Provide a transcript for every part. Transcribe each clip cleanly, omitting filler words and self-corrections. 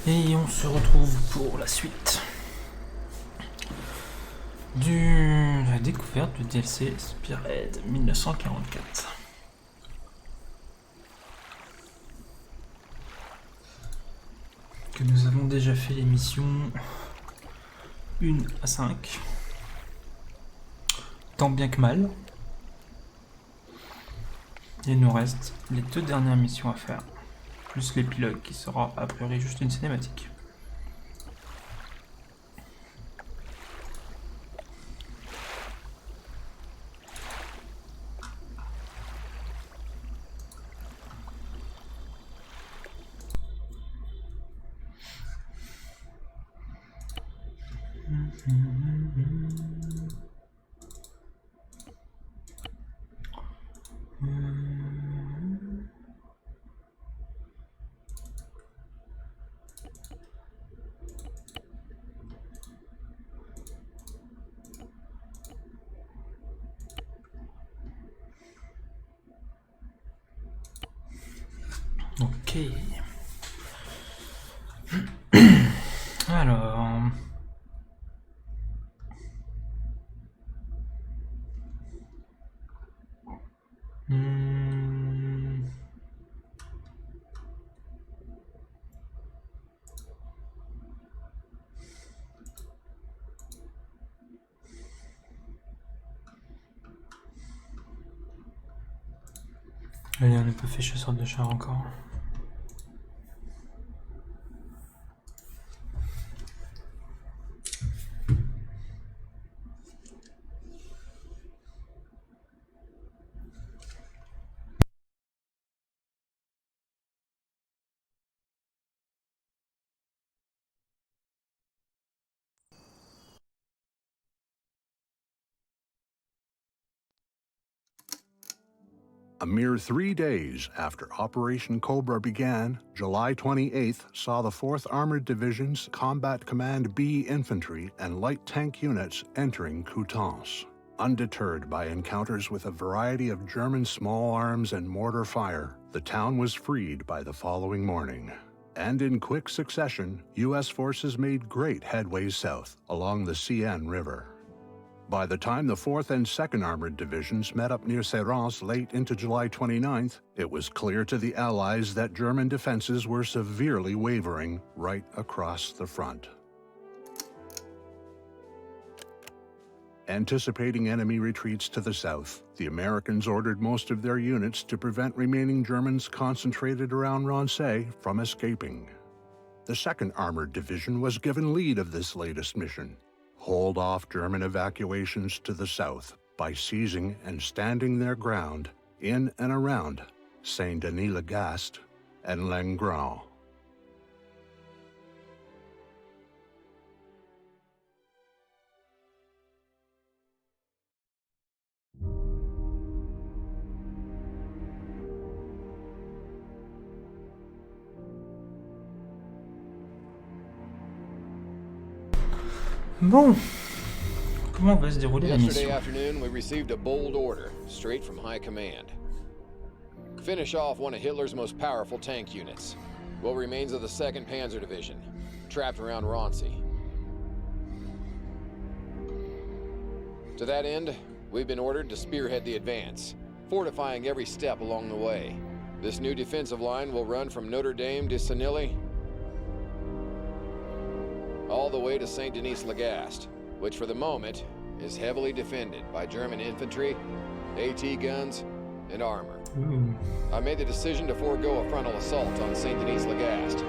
Et on se retrouve pour la suite de la découverte du DLC Spearhead 1944. Que nous avons déjà fait les missions 1 à 5. Tant bien que mal. Il nous reste les 2 dernières missions à faire. Plus l'épilogue qui sera a priori juste une cinématique. Ok. Alors. Allez, on n'a pas fait chasseur de char encore. A mere 3 days after Operation Cobra began, July 28th saw the 4th Armored Division's Combat Command B infantry and light tank units entering Coutances. Undeterred by encounters with a variety of German small arms and mortar fire, the town was freed by the following morning. And in quick succession, U.S. forces made great headway south along the Seine River. By the time the 4th and 2nd Armored Divisions met up near Serrans late into July 29th, it was clear to the Allies that German defenses were severely wavering right across the front. Anticipating enemy retreats to the south, the Americans ordered most of their units to prevent remaining Germans concentrated around Rancé from escaping. The 2nd Armored Division was given lead of this latest mission: hold off German evacuations to the south by seizing and standing their ground in and around Saint-Denis-le-Gast and Langrand. Bon, comment va se dérouler la mission? Yesterday afternoon, we received a bold order straight from high command. Finish off one of Hitler's most powerful tank units, what remains of the 2nd Panzer Division, trapped around Rancy. To that end, we've been ordered to spearhead the advance, fortifying every step along the way. This new defensive line will run from Notre Dame de Senilly all the way to Saint-Denis-le-Gast, which for the moment is heavily defended by German infantry, AT guns, and armor. I made the decision to forego a frontal assault on Saint-Denis-le-Gast.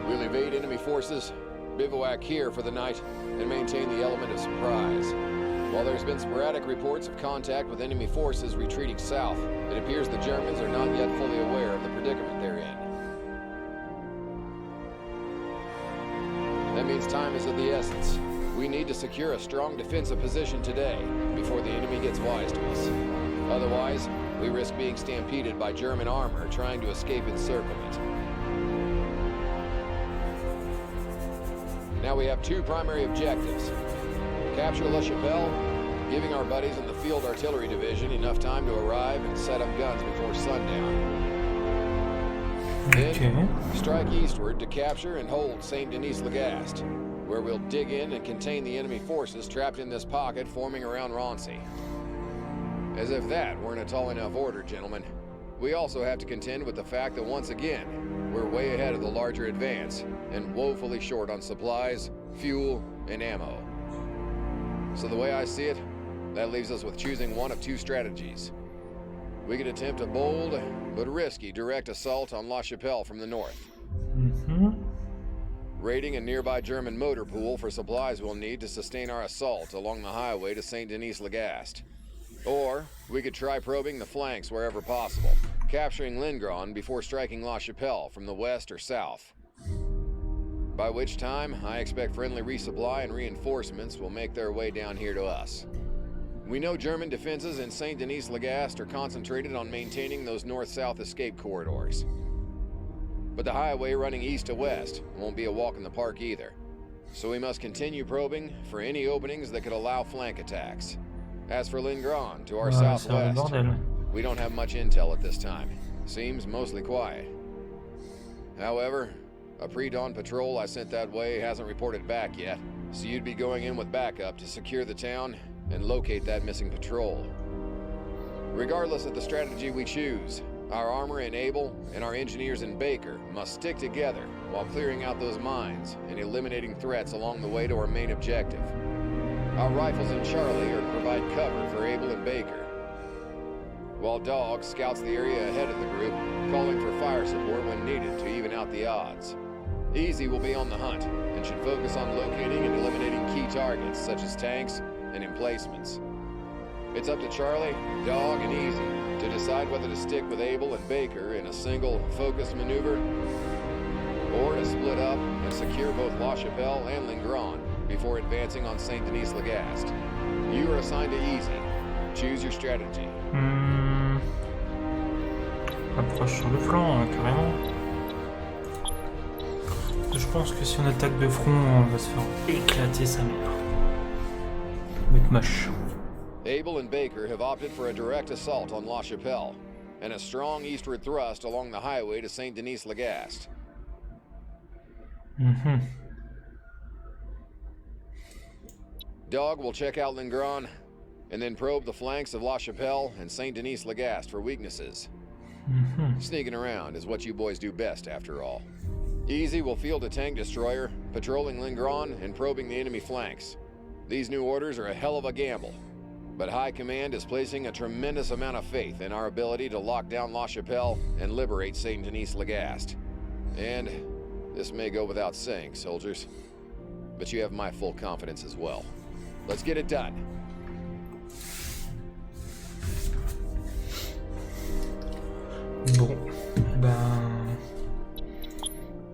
We'll evade enemy forces, bivouac here for the night, and maintain the element of surprise. While there's been sporadic reports of contact with enemy forces retreating south, it appears the Germans are not yet fully aware of the predicament they're in. That means time is of the essence. We need to secure a strong defensive position today, before the enemy gets wise to us. Otherwise, we risk being stampeded by German armor trying to escape encirclement. Now we have 2 primary objectives. Capture La Chapelle, giving our buddies in the Field Artillery Division enough time to arrive and set up guns before sundown. Then, strike eastward to capture and hold Saint-Denis-Lagast, where we'll dig in and contain the enemy forces trapped in this pocket forming around Rancy. As if that weren't a tall enough order, gentlemen, we also have to contend with the fact that once again, we're way ahead of the larger advance and woefully short on supplies, fuel, and ammo. So the way I see it, that leaves us with choosing one of two strategies. We could attempt a bold, but risky direct assault on La Chapelle from the north. Raiding a nearby German motor pool for supplies we'll need to sustain our assault along the highway to Saint-Denis-Lagast. Or, we could try probing the flanks wherever possible, capturing Lingron before striking La Chapelle from the west or south. By which time, I expect friendly resupply and reinforcements will make their way down here to us. We know German defenses in Saint-Denis-Lagast are concentrated on maintaining those north-south escape corridors. But the highway running east to west won't be a walk in the park either. So we must continue probing for any openings that could allow flank attacks. As for Lingron, to our southwest, we don't have much intel at this time. Seems mostly quiet. However, a pre-dawn patrol I sent that way hasn't reported back yet, so you'd be going in with backup to secure the town and locate that missing patrol. Regardless of the strategy we choose, our armor in Able and our engineers in Baker must stick together while clearing out those mines and eliminating threats along the way to our main objective. Our rifles in Charlie are to provide cover for Able and Baker, while Dog scouts the area ahead of the group, calling for fire support when needed to even out the odds. Easy will be on the hunt and should focus on locating and eliminating key targets such as tanks and emplacements. It's up to Charlie, Dog, and Easy to decide whether to stick with Able and Baker in a single, focused maneuver, or to split up and secure both La Chapelle and Lingron before advancing on Saint-Denis-Lagast. You are assigned to Easy. Choose your strategy. Approche sur le flanc, carrément. Je pense que si on attaque de front, on va se faire éclater sa mère. Ça va être moche. Able and Baker have opted for a direct assault on La Chapelle, and a strong eastward thrust along the highway to Saint-Denis-Lagast. Dog will check out Lingron, and then probe the flanks of La Chapelle and Saint-Denis-Lagast for weaknesses. Sneaking around is what you boys do best, after all. Easy will field a tank destroyer, patrolling Lingron and probing the enemy flanks. These new orders are a hell of a gamble, but High Command is placing a tremendous amount of faith in our ability to lock down La Chapelle and liberate Saint-Denis-Lagast. And this may go without saying, soldiers, but you have my full confidence as well. Let's get it done. Bon, ben...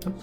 Hop.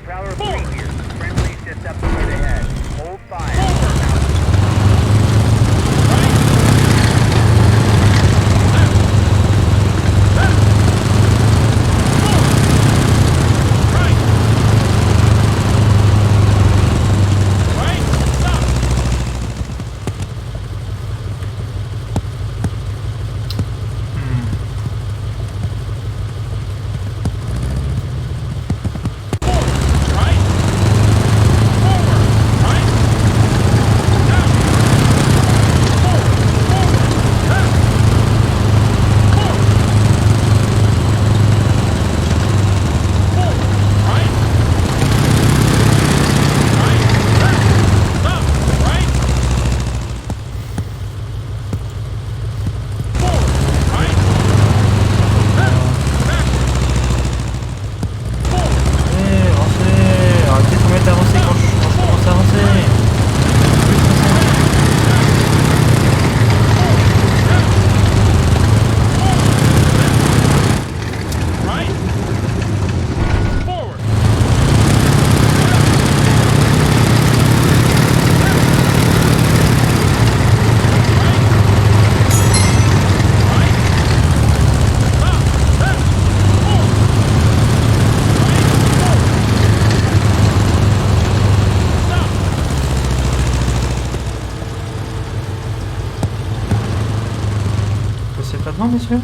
Prowler 3 here. Friendly's just up the road ahead. Hold fire. Non, messieurs.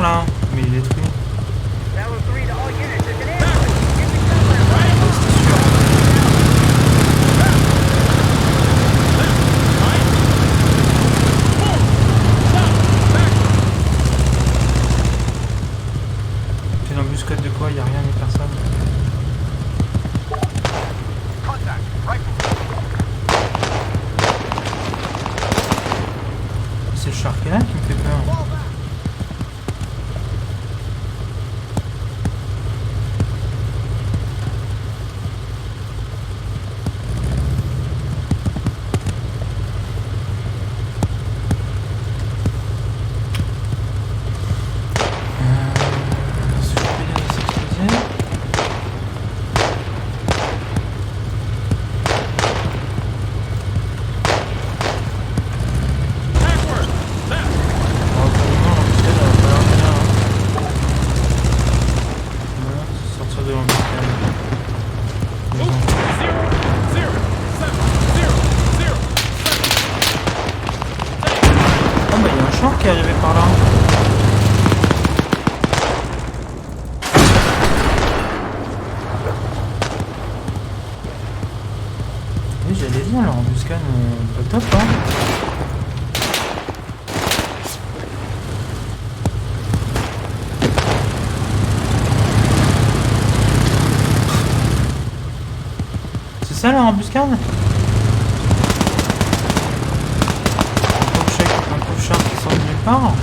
Là, mais il est détruit. C'est une embuscade de quoi? Il n'y a rien ni personne. C'est le shark là qui me fait peur. Qui est arrivé par là. Oui, j'allais dire, leur embuscade pas top, hein. C'est ça leur embuscade? Qui sort de nulle part.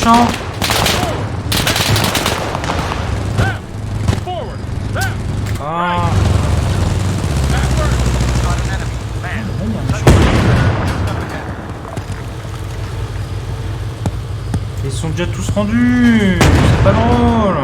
méchant. Ah. Ils sont déjà tous rendus. C'est pas drôle.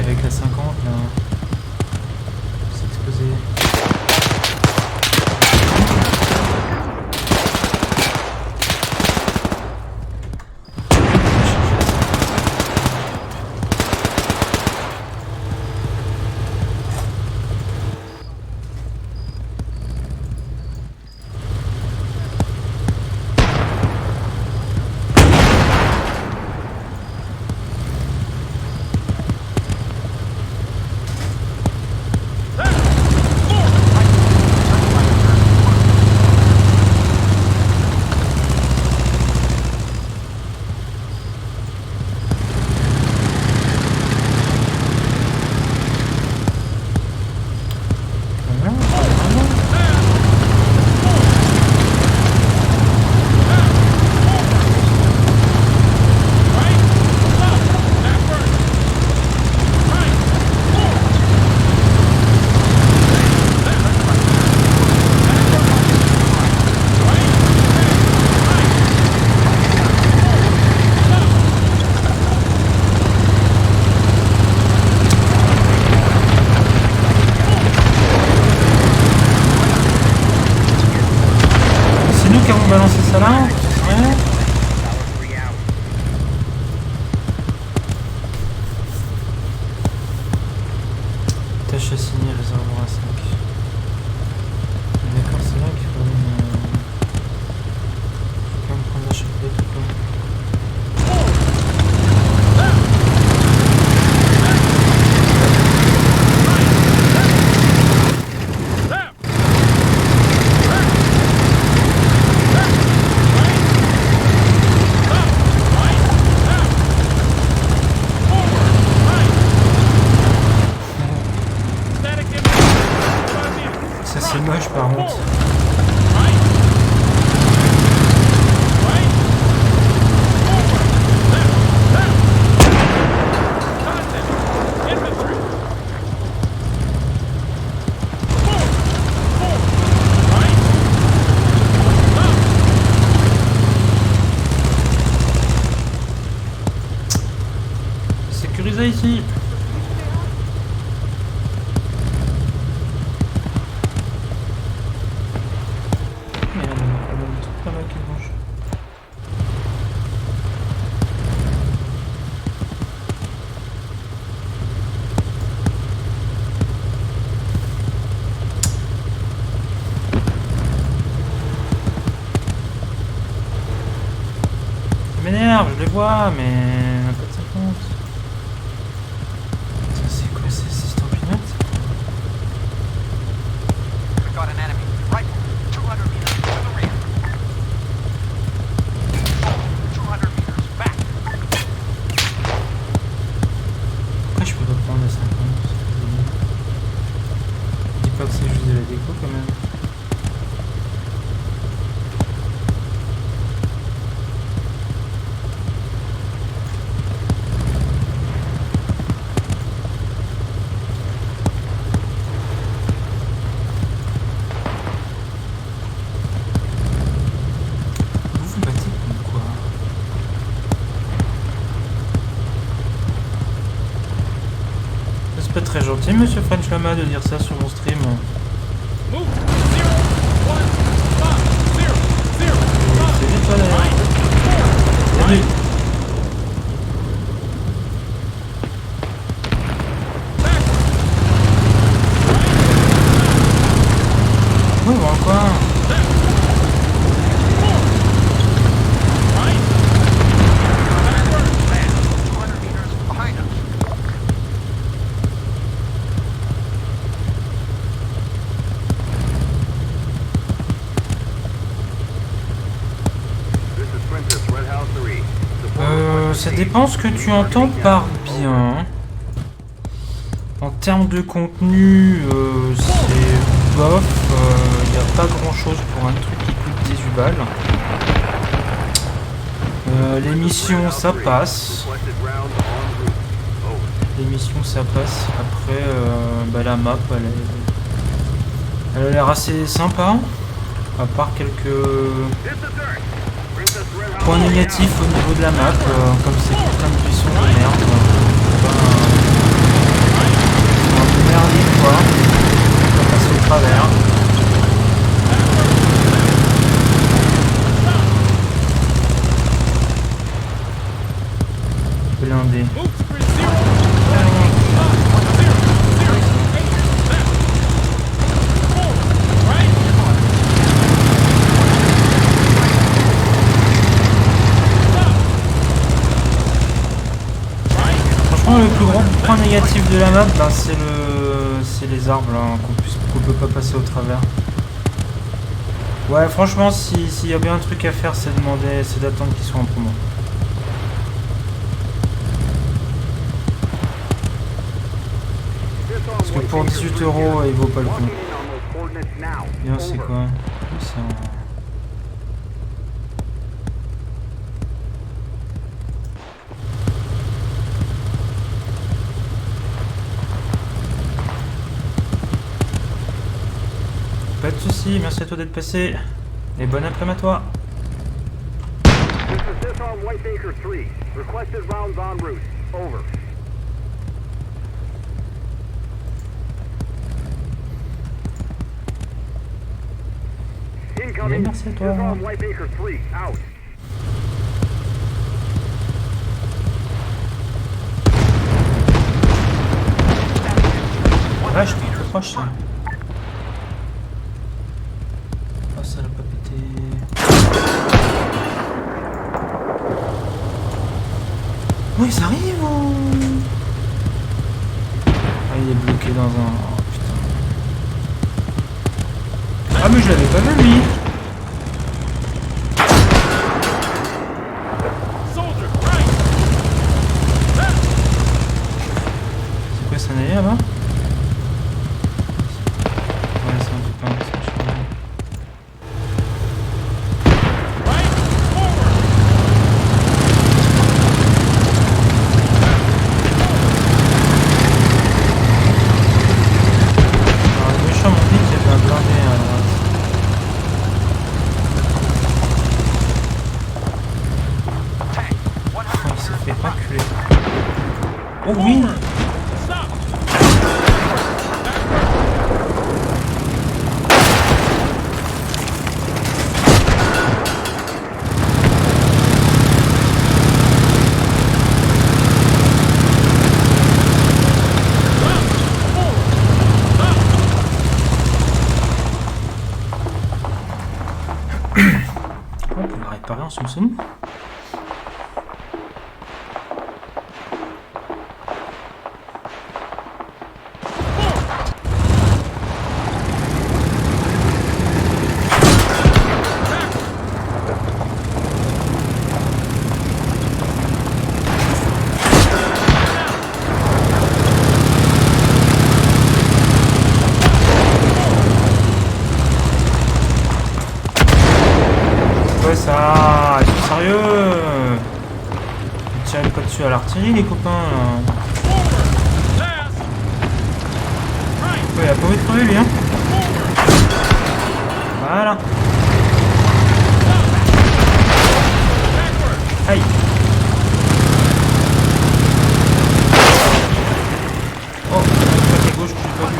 Avec la 50 là, c'est exposé. Balancer ça là, ouais. Tâche assignée, réservoir à 5. D'accord, c'est là qu'il faut quand même prendre la chapelet tout le temps. C'est moche par contre. Sécurisé ici. Je les vois, mais un peu de 50. C'est quoi ces estampillettes? Pourquoi je peux pas prendre les 50? Dis pas que c'est juste de la déco quand même. C'est pas très gentil, monsieur French Lama, de dire ça sur mon stream. C'est vite, toi, d'ailleurs. Bienvenue. Oui, bon, quoi. Ça dépend ce que tu entends par bien. En termes de contenu, c'est bof. Il n'y a pas grand chose pour un truc qui coûte 18 balles. L'émission ça passe. L'émission ça passe. Après, bah, la map elle a l'air assez sympa. À part quelques points négatifs au niveau de la map, comme c'est plein de buissons de merde. Un peu merdique quoi. On va passer au travers. Blindé. Franchement, le plus gros point négatif de la map, ben, c'est les arbres là, qu'on peut pas passer au travers. Ouais, franchement, s'il y a bien un truc à faire, c'est d'attendre qu'ils soient en promo. Parce que pour 18 €, il vaut pas le coup. Bien, c'est quoi? C'est un... Pas de soucis, merci à toi d'être passé. Et bon après-midi à toi. Mais merci à toi. Ah, je suis trop proche. Ça. Oh, ça l'a pas pété. Oui, ça arrive. Ah, il est bloqué dans un... Oh, putain. Ah, mais je l'avais pas vu, lui. C'est quoi, ça n'est là-bas? Ouais, c'est un peu pas... Oh oui! On peut la réparer en soum-soum. Ça, ils sont sérieux. Ils tirent pas dessus à l'artillerie les copains là. Ouais, il a pas envie de crever lui hein. Voilà. Aïe. Oh, côté gauche que j'ai pas vu.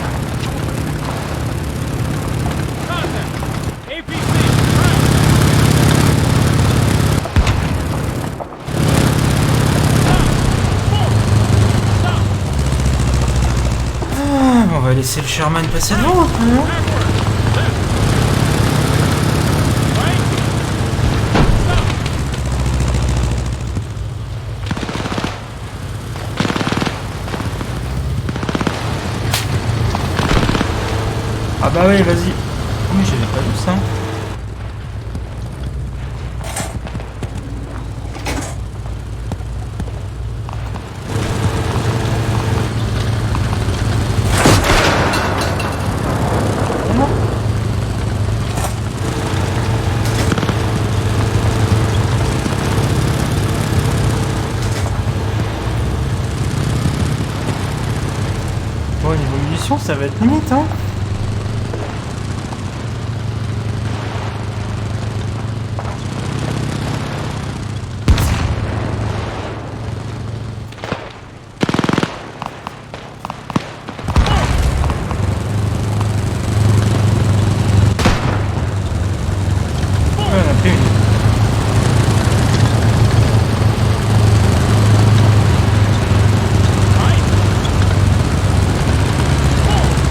On va laisser le Sherman passer devant après, hein. Ah bah oui, vas-y. Oh, mais j'avais pas vu ça. munitions, ça va être limite, hein.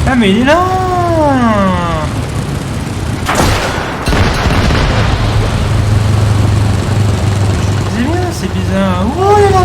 Ah mais il est là. Je dis bien, c'est bizarre. Oh, il est là.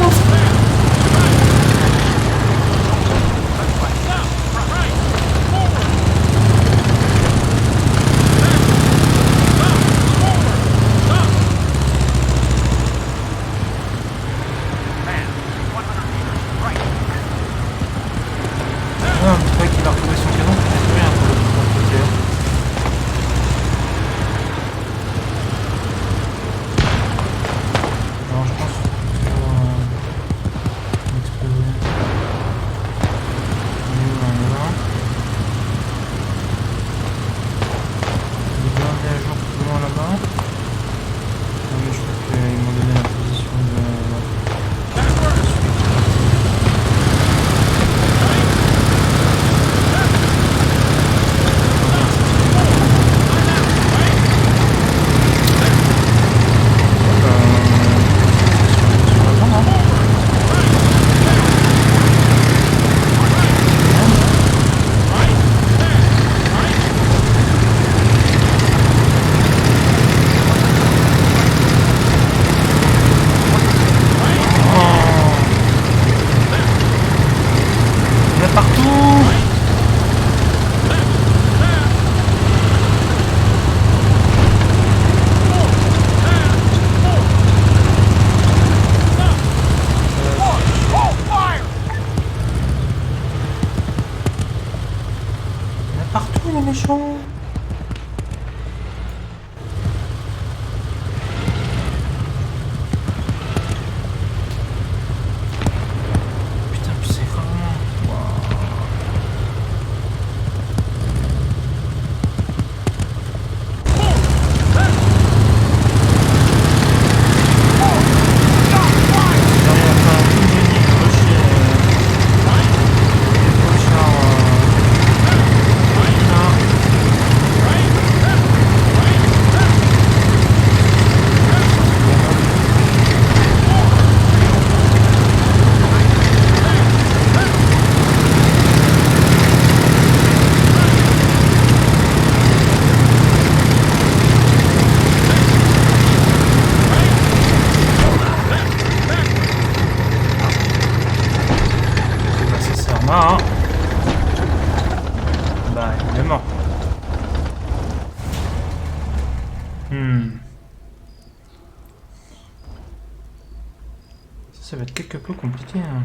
Ça va être quelque peu compliqué. Hein.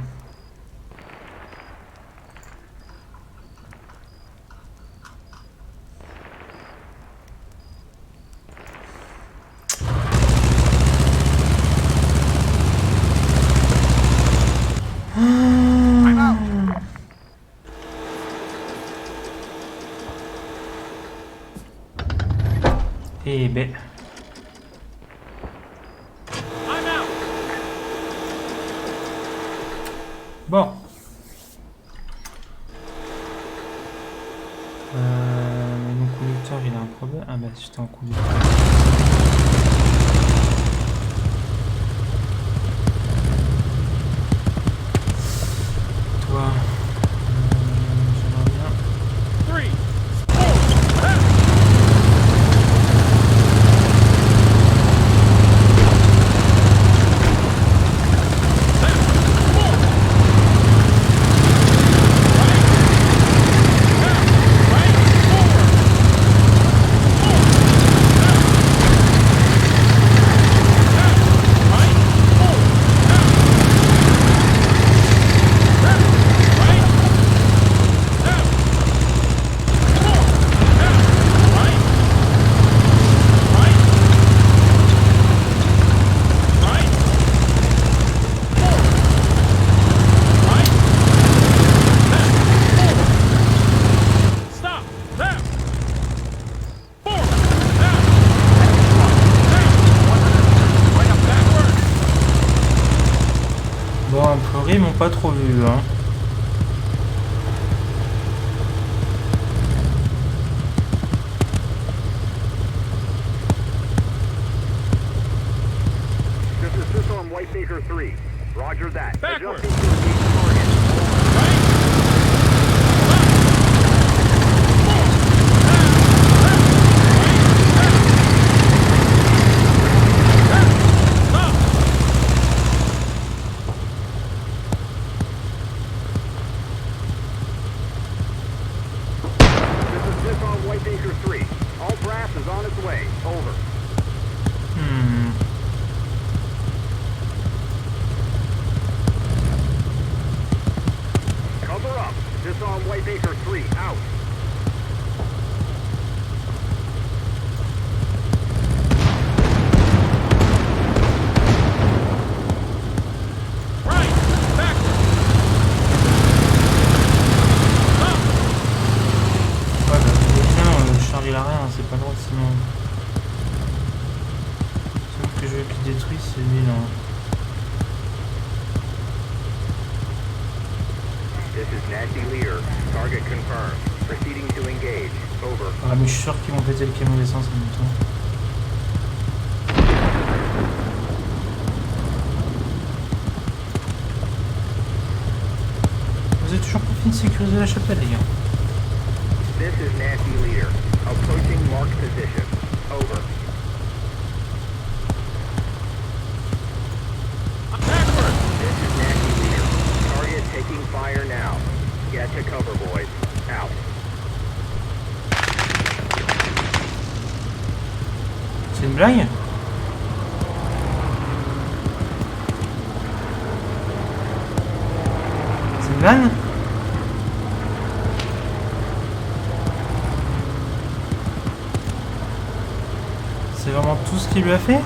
Eh ben... Bon. Mon conducteur il a un problème. Ah bah j'étais en conducteur. Toi. J'aimerais bien. pas trop vu, hein. This is Sisson Whitebaker 3. Roger that. Backward. Adjusting to engage target. Whitebaker 3. All brass is on its way. Over. Cover up. Disarm Whitebaker 3. Out. Right. Backward. Ouais, bah, Charlie la rien, c'est pas loin sinon. Celui que je veux qu'il détruise, c'est lui là. This is Nasty Leader. Target confirmed. Proceeding to engage. Over. Ah, mais je suis sûr qu'ils vont péter le camion d'essence en même temps. Vous avez toujours pas fini de sécuriser la chapelle, les gars. This is Nasty Leader. Approaching marked position. Over. Backward. This is Nasty Leader. Target taking fire now. Get to cover, boys. Out. C'est une blague? C'est une vanne? C'est vraiment tout ce qu'il lui a fait?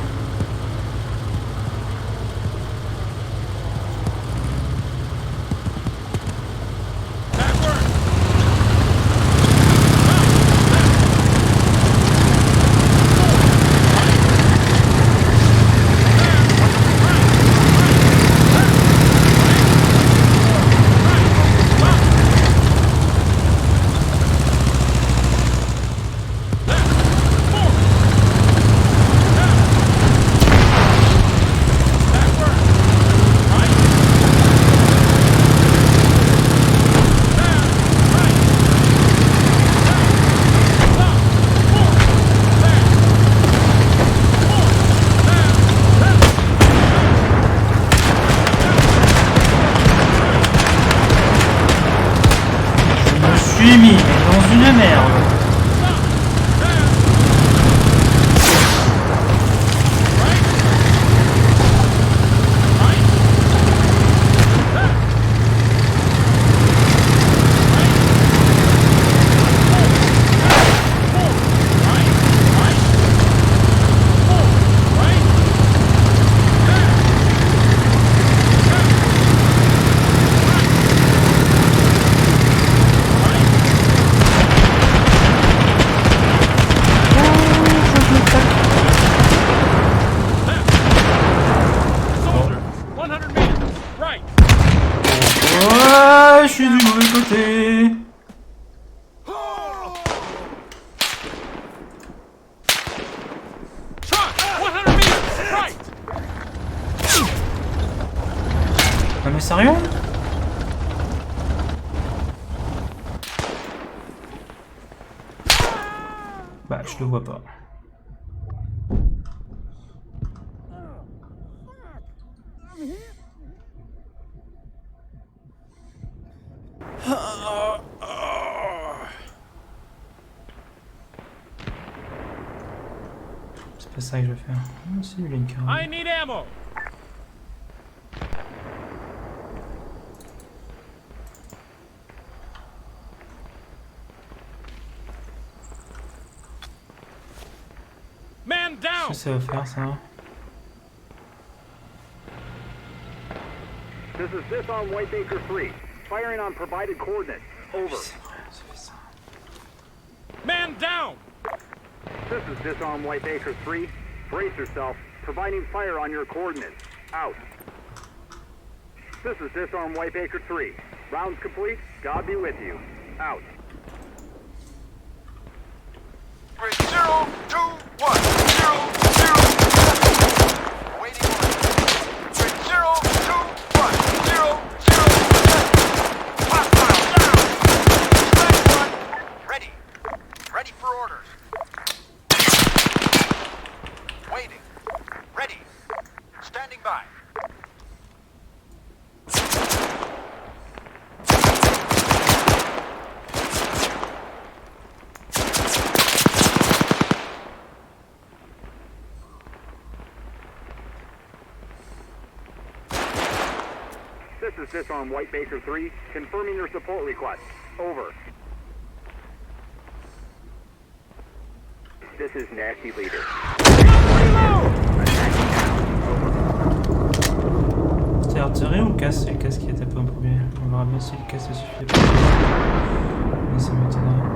Je suis mis dans une merde. Ouais, je suis du mauvais côté. Ah mais sérieux? Bah je le vois pas. C'est pas ça que je vais faire. Oh, c'est lui, Lincoln. I need ammo. Man down. Qu'est-ce que ça va faire ça? This is Sisson Whitebaker 3. Firing on provided coordinates. Over. C'est vrai, ça fait ça. Man down. This is Disarm Whitebaker 3. Brace yourself. Providing fire on your coordinates. Out. This is Disarm Whitebaker 3. Rounds complete. God be with you. Out. 3, 0, 2, 1, 0, 0. Waiting order. 3, 0, 2, 1, 0, 0. Hostile down. Flag 1. Ready. Ready for orders. Waiting. Ready. Standing by. This is Disarm Whitebaker 3, confirming your support request. Over. This is Nasty Leader. C'était retiré ou le casque? C'est le casque qui était pas en premier. On verra bien si le casque suffit pas. Mais ça m'étonnerait.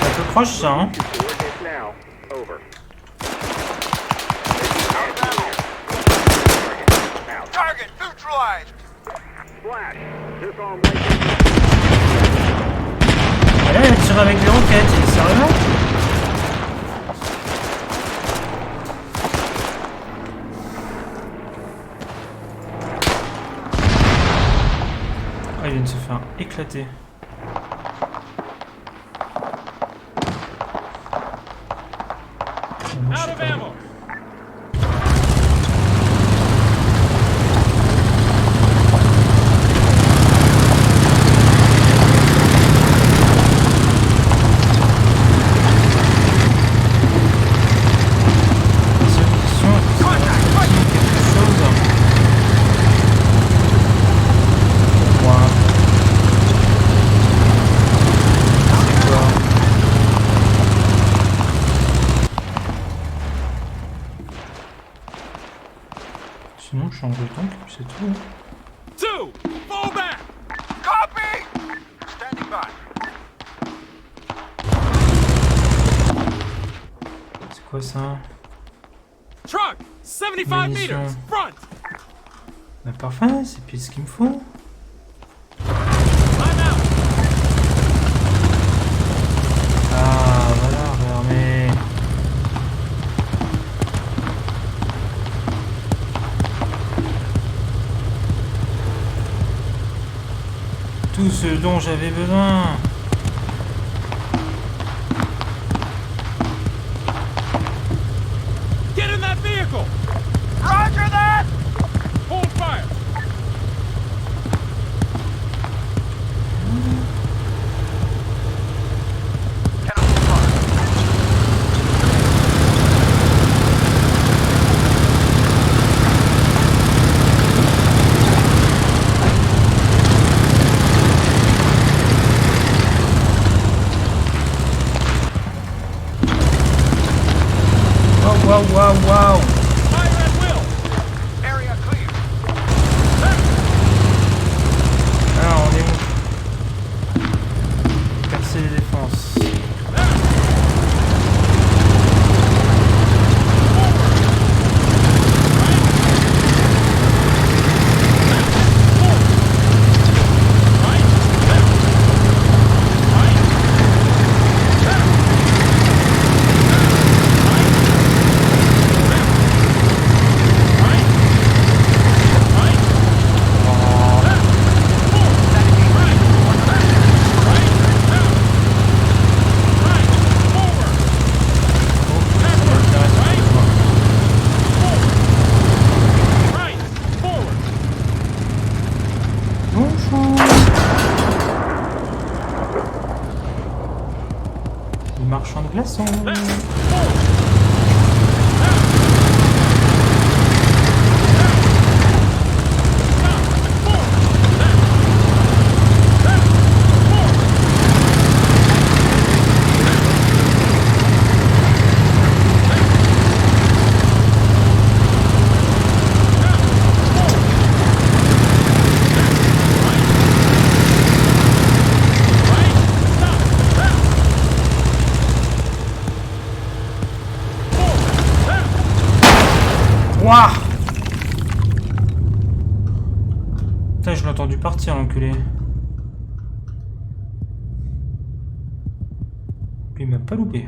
C'est un peu proche ça, hein? Target neutralized. Flash. Disarm Et là, elle tire avec des roquettes, il est sérieux? Ah, il vient de se faire éclater. Out of ammo. Sinon, je change de tank, puis c'est tout. 2, fall back. Copy. Standing by. C'est quoi ça? Truck, 75 Munitions. meters, front. Bah parfait, c'est pile ce qu'il me faut. I'm out. Ah, voilà, mais... Tout ce dont j'avais besoin. Get in that vehicle. Roger that. Hold fire. Cannot fire. Waouh. Fire at will. Area clear. Alors, on est où? Percer les défenses. Marchand de glaçons. Putain, je l'ai entendu partir, l'enculé. Puis il m'a pas loupé.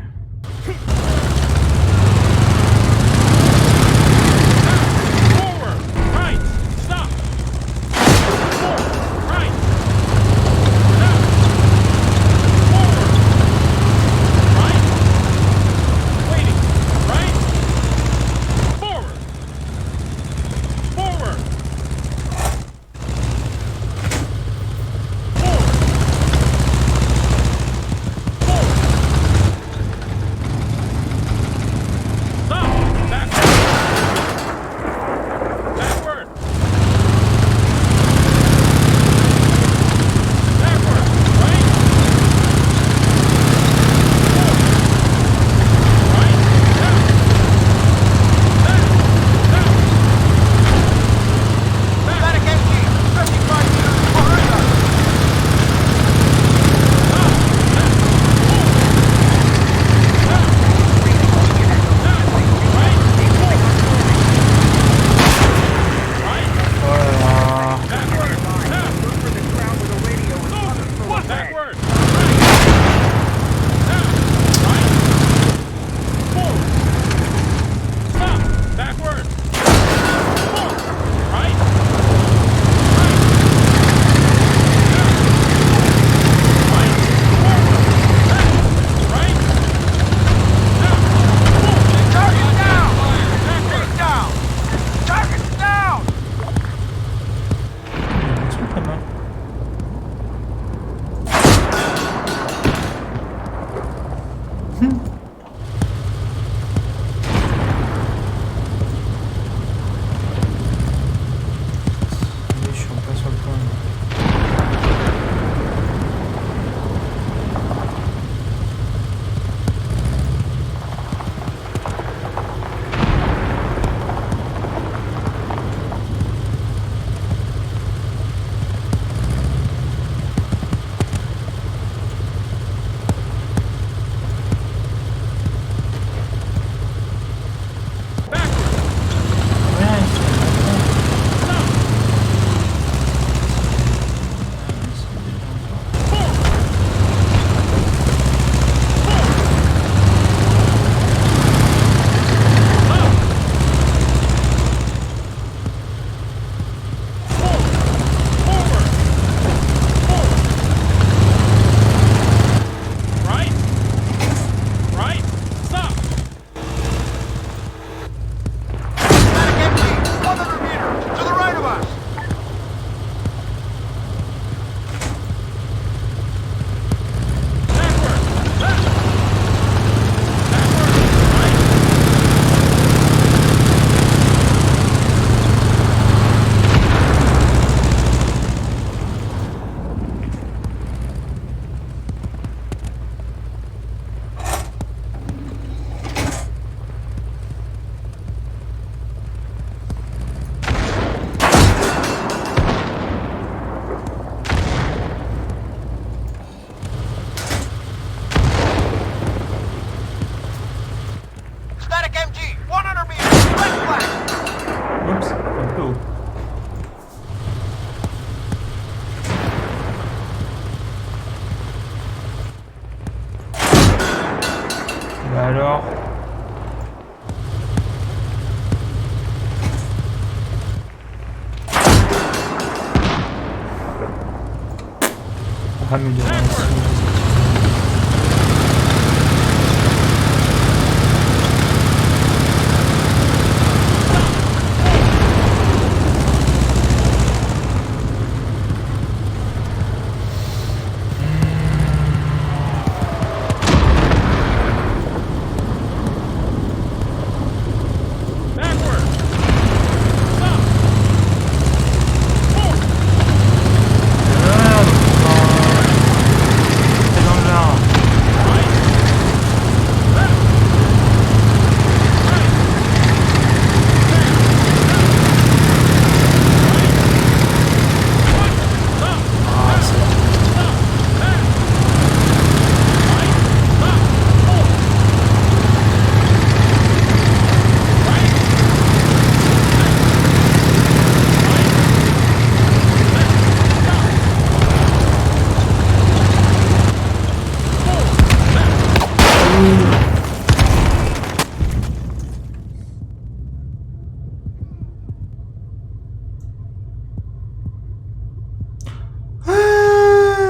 Alors amélioration.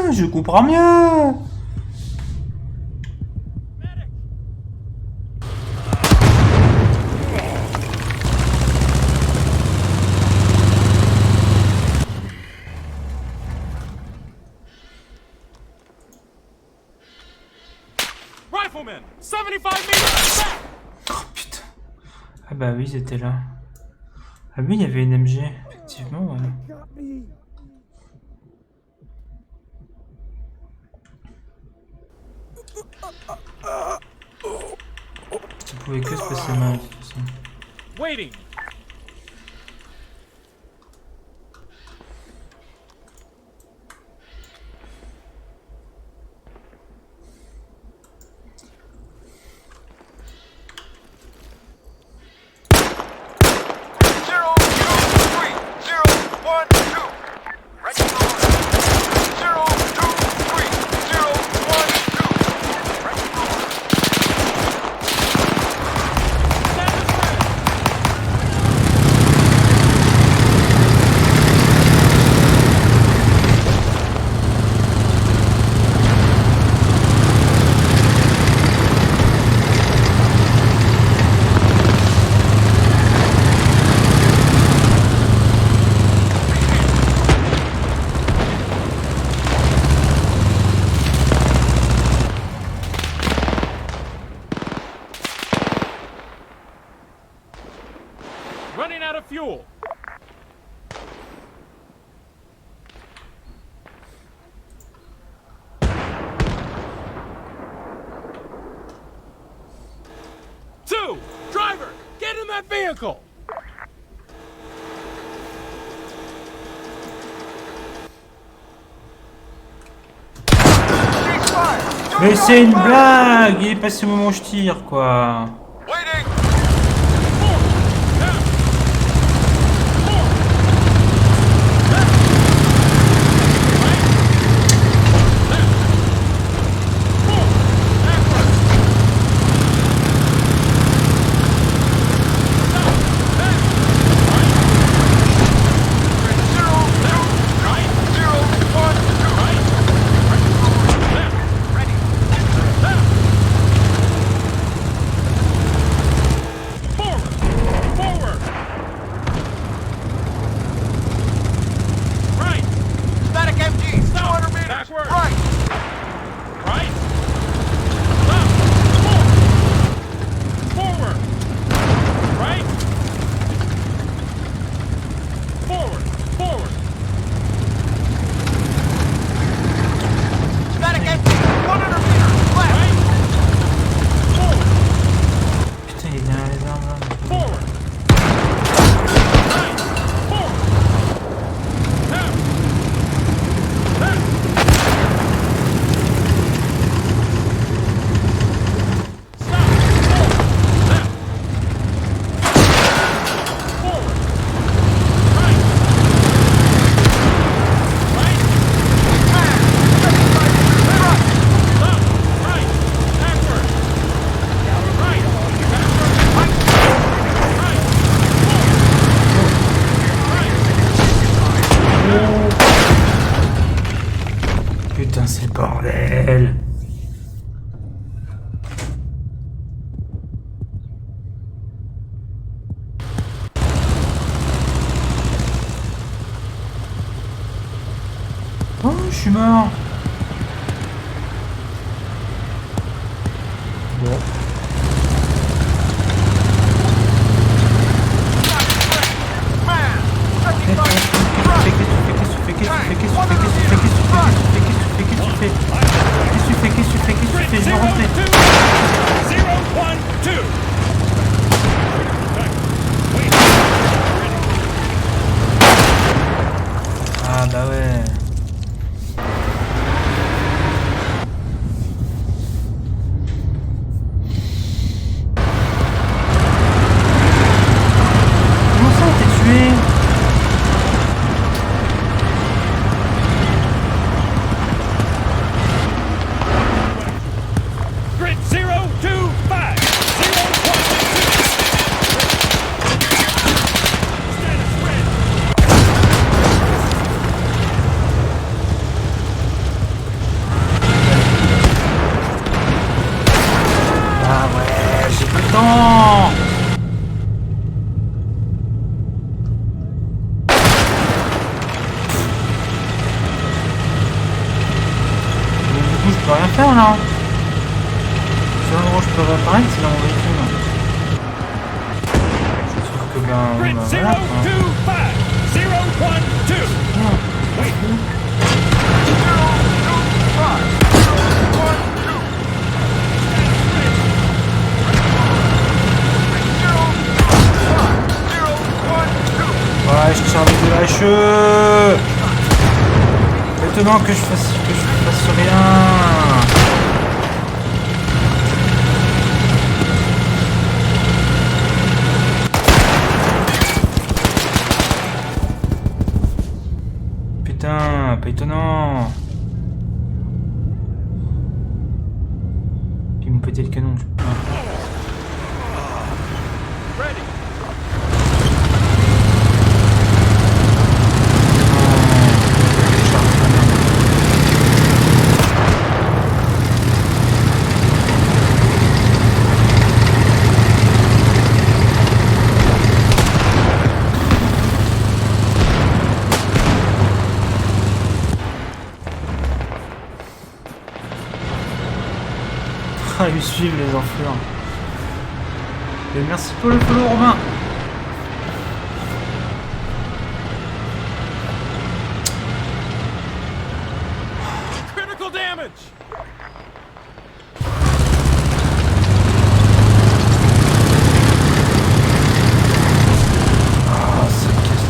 Je comprends mieux. Rifleman, 75 meters back. Oh putain. Ah bah oui, ils étaient là. Ah oui, il y avait une MG, effectivement, ouais. Ça pouvait que se passer mal, de toute façon. Waiting. Running out of fuel. Two! Driver, get in that vehicle! Mais c'est une blague! Il est passé au moment où je tire, quoi. Putain, c'est le bordel. Oh, je suis mort. Bon. Ah bah ouais. Comment ça t'es tué? Grid 025! 0.2! peux rien faire là. Le seul endroit où je peux réapparaître, c'est dans mon véhicule. Sauf que ben, Print voilà. 025 012. Wait. Ouais, je tire de la cheveux. Étonnant que je fasse rien. Putain, pas étonnant. Ils m'ont pété le canon. Ah, ils suivent les enflures. Et merci pour le follow, Romain. Critical damage. Ah, ça casse.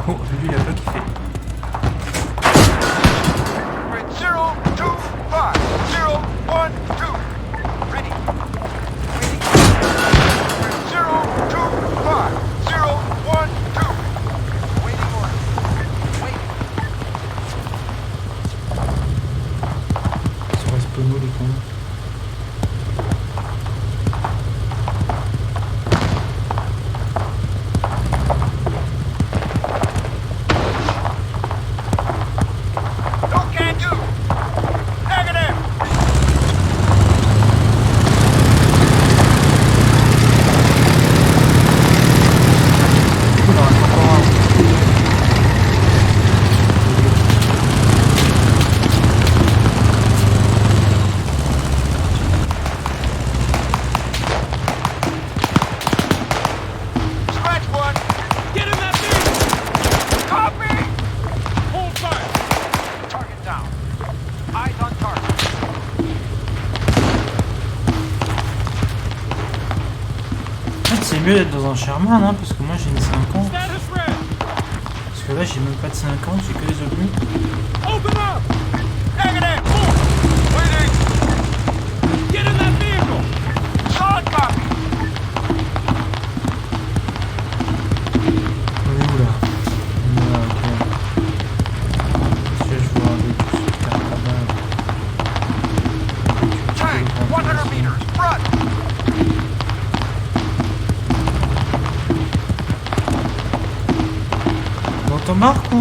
Oh, lui, il a pas kiffé. Print 025 012. Ready. Ready. Print 025 012. Waiting order. Waiting. Ça reste peu mou, les cons. C'est mieux d'être dans un Sherman, hein, parce que moi j'ai une 50. Parce que là j'ai même pas de 50, j'ai que les obus. Open up! Negative! Waiting! Get in that vehicle! Solid copy! On est où là? On est là, ok. Parce que je vois un véhicule super là-bas. Tank, 100 meters, front! remarque ou...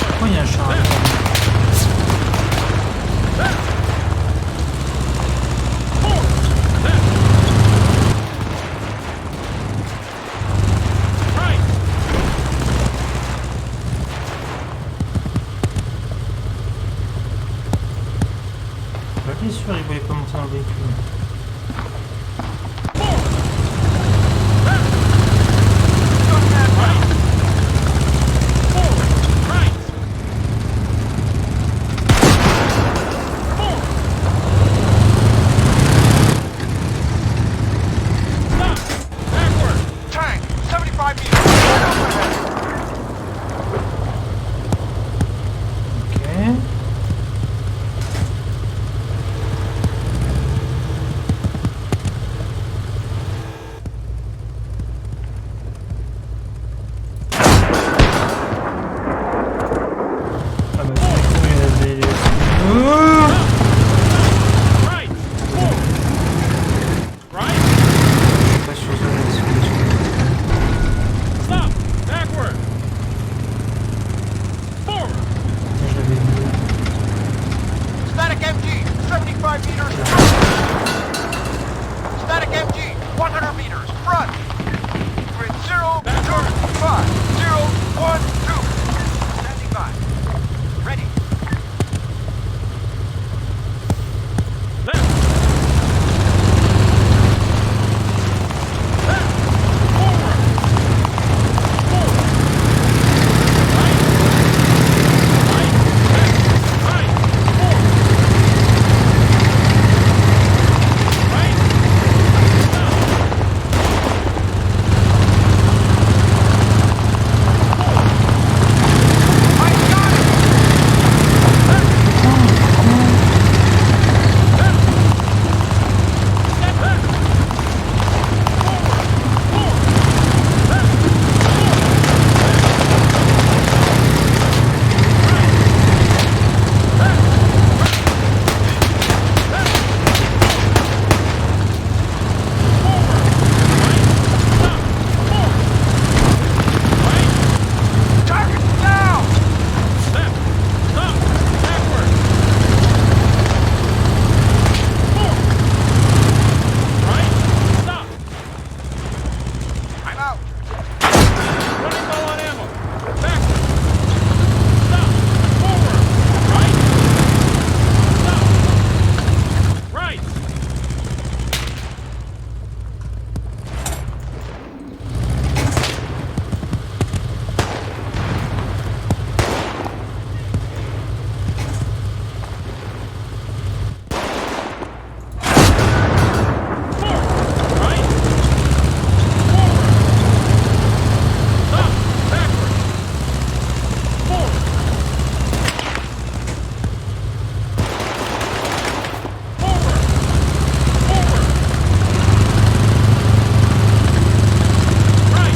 Pourquoi il y a un char à terre? Bien sûr, il voulait pas monter dans le véhicule. Tank, 75 meters. Right overhead. Ok. Ah bah, il y a des... Right. Forward. Right. Je suis pas sûr de la circulation. Stop. Backward. Forward. Je l'avais vu. Static MG, 75 meters. Static MG, 100 meters. Front. Grid 0, 2, 5, 0, 1, 2. Standing by. Ready. Left. Left. Forward. Forward. Right. Right. Left. Right. Forward. Right. Stop. I got it. Step back. Forward. Forward. Left. Target down. Left. Stop. Backward. Forward. Right. Stop. I'm out. Running low on ammo. Backward. Stop. Forward. Right. Stop. Right. Forward. Right. Forward. Stop. Backward. Forward. Forward. Forward. Right.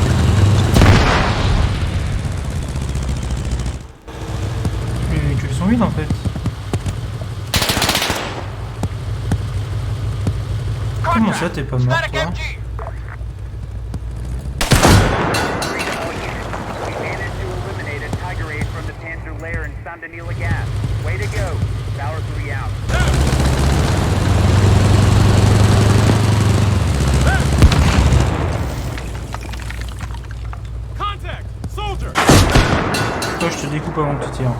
Les véhicules sont vides en fait. Comment ça t'es pas mort Static toi? MG. We managed to eliminate a Tiger Aid from the Panzer lair in San Daniel Gas. Way to go. Valor 3 out. Contact! Soldier! Toi je te découpe avant que tu tires.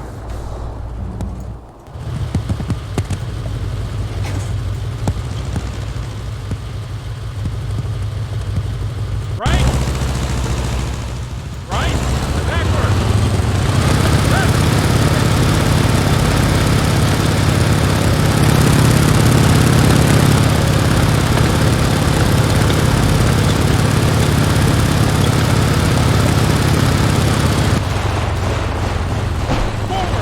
Right! Right! Backward! Left! Forward!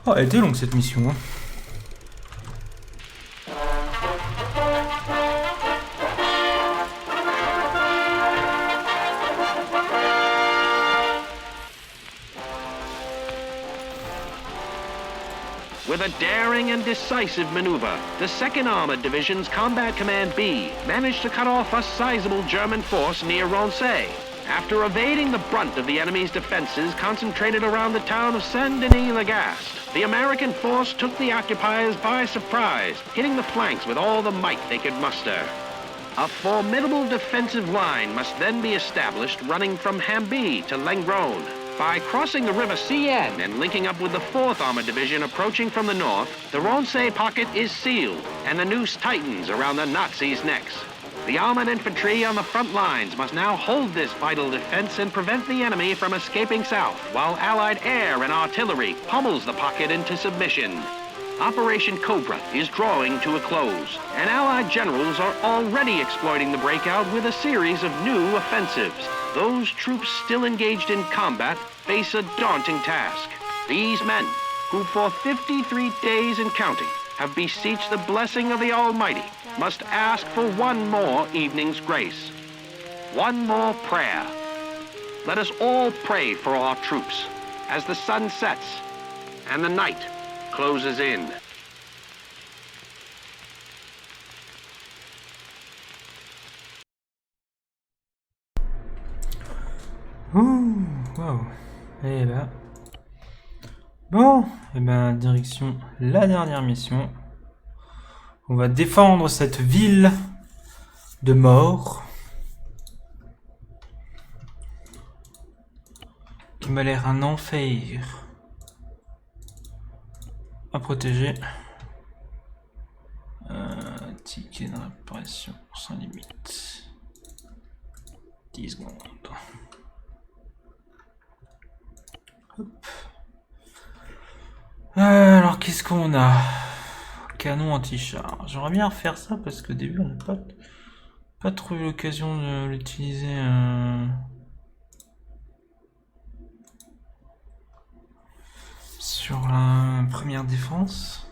Oh, elle était longue cette mission, hein. With a daring and decisive maneuver, the 2nd Armored Division's Combat Command B managed to cut off a sizable German force near Roncey. After evading the brunt of the enemy's defenses concentrated around the town of Saint-Denis-le-Gast, the American force took the occupiers by surprise, hitting the flanks with all the might they could muster. A formidable defensive line must then be established running from Hamby to Lengrone. By crossing the river Seine and linking up with the 4th Armored Division approaching from the north, the Roncey pocket is sealed and the noose tightens around the Nazis' necks. The armored infantry on the front lines must now hold this vital defense and prevent the enemy from escaping south, while Allied air and artillery pummels the pocket into submission. Operation Cobra is drawing to a close, and Allied generals are already exploiting the breakout with a series of new offensives. Those troops still engaged in combat face a daunting task. These men, who for 53 days and counting have beseeched the blessing of the Almighty, must ask for one more evening's grace, one more prayer. Let us all pray for our troops as the sun sets and the night closes in. Ouh, wow. Et là. Bon, et ben direction la dernière mission. On va défendre cette ville de mort qui m'a l'air un enfer à protéger. Ticket de réparation sans limite. 10 secondes. Hop. Alors qu'est-ce qu'on a? Canon anti-char. J'aimerais bien refaire ça parce qu'au début on n'a pas trop eu l'occasion de l'utiliser sur la première défense.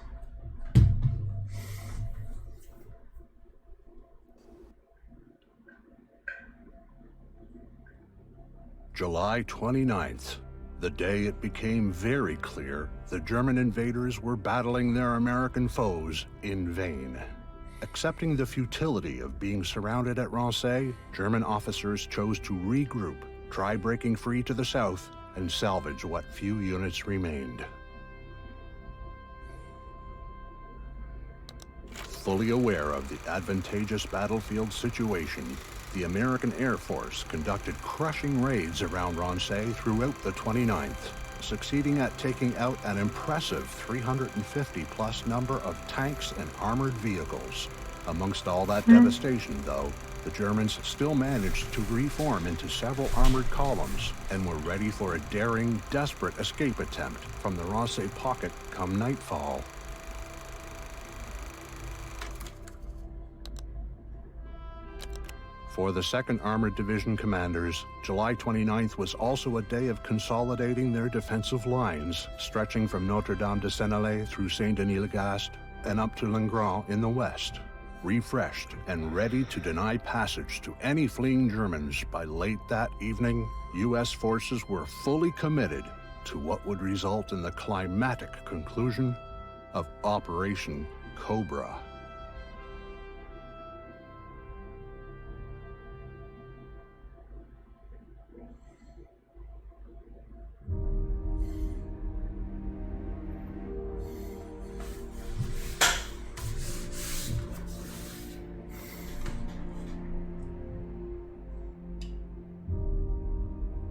July 29th, the day it became very clear the German invaders were battling their American foes in vain. Accepting the futility of being surrounded at Roncey, German officers chose to regroup, try breaking free to the south, and salvage what few units remained. Fully aware of the advantageous battlefield situation, the American Air Force conducted crushing raids around Roncey throughout the 29th, succeeding at taking out an impressive 350-plus number of tanks and armored vehicles. Amongst all that devastation, though, the Germans still managed to reform into several armored columns and were ready for a daring, desperate escape attempt from the Roncey pocket come nightfall. For the 2nd Armored Division commanders, July 29th was also a day of consolidating their defensive lines, stretching from Notre-Dame-de-Sennelay through Saint-Denis-le-Gast and up to Lengrone in the west. Refreshed and ready to deny passage to any fleeing Germans by late that evening, U.S. forces were fully committed to what would result in the climactic conclusion of Operation Cobra.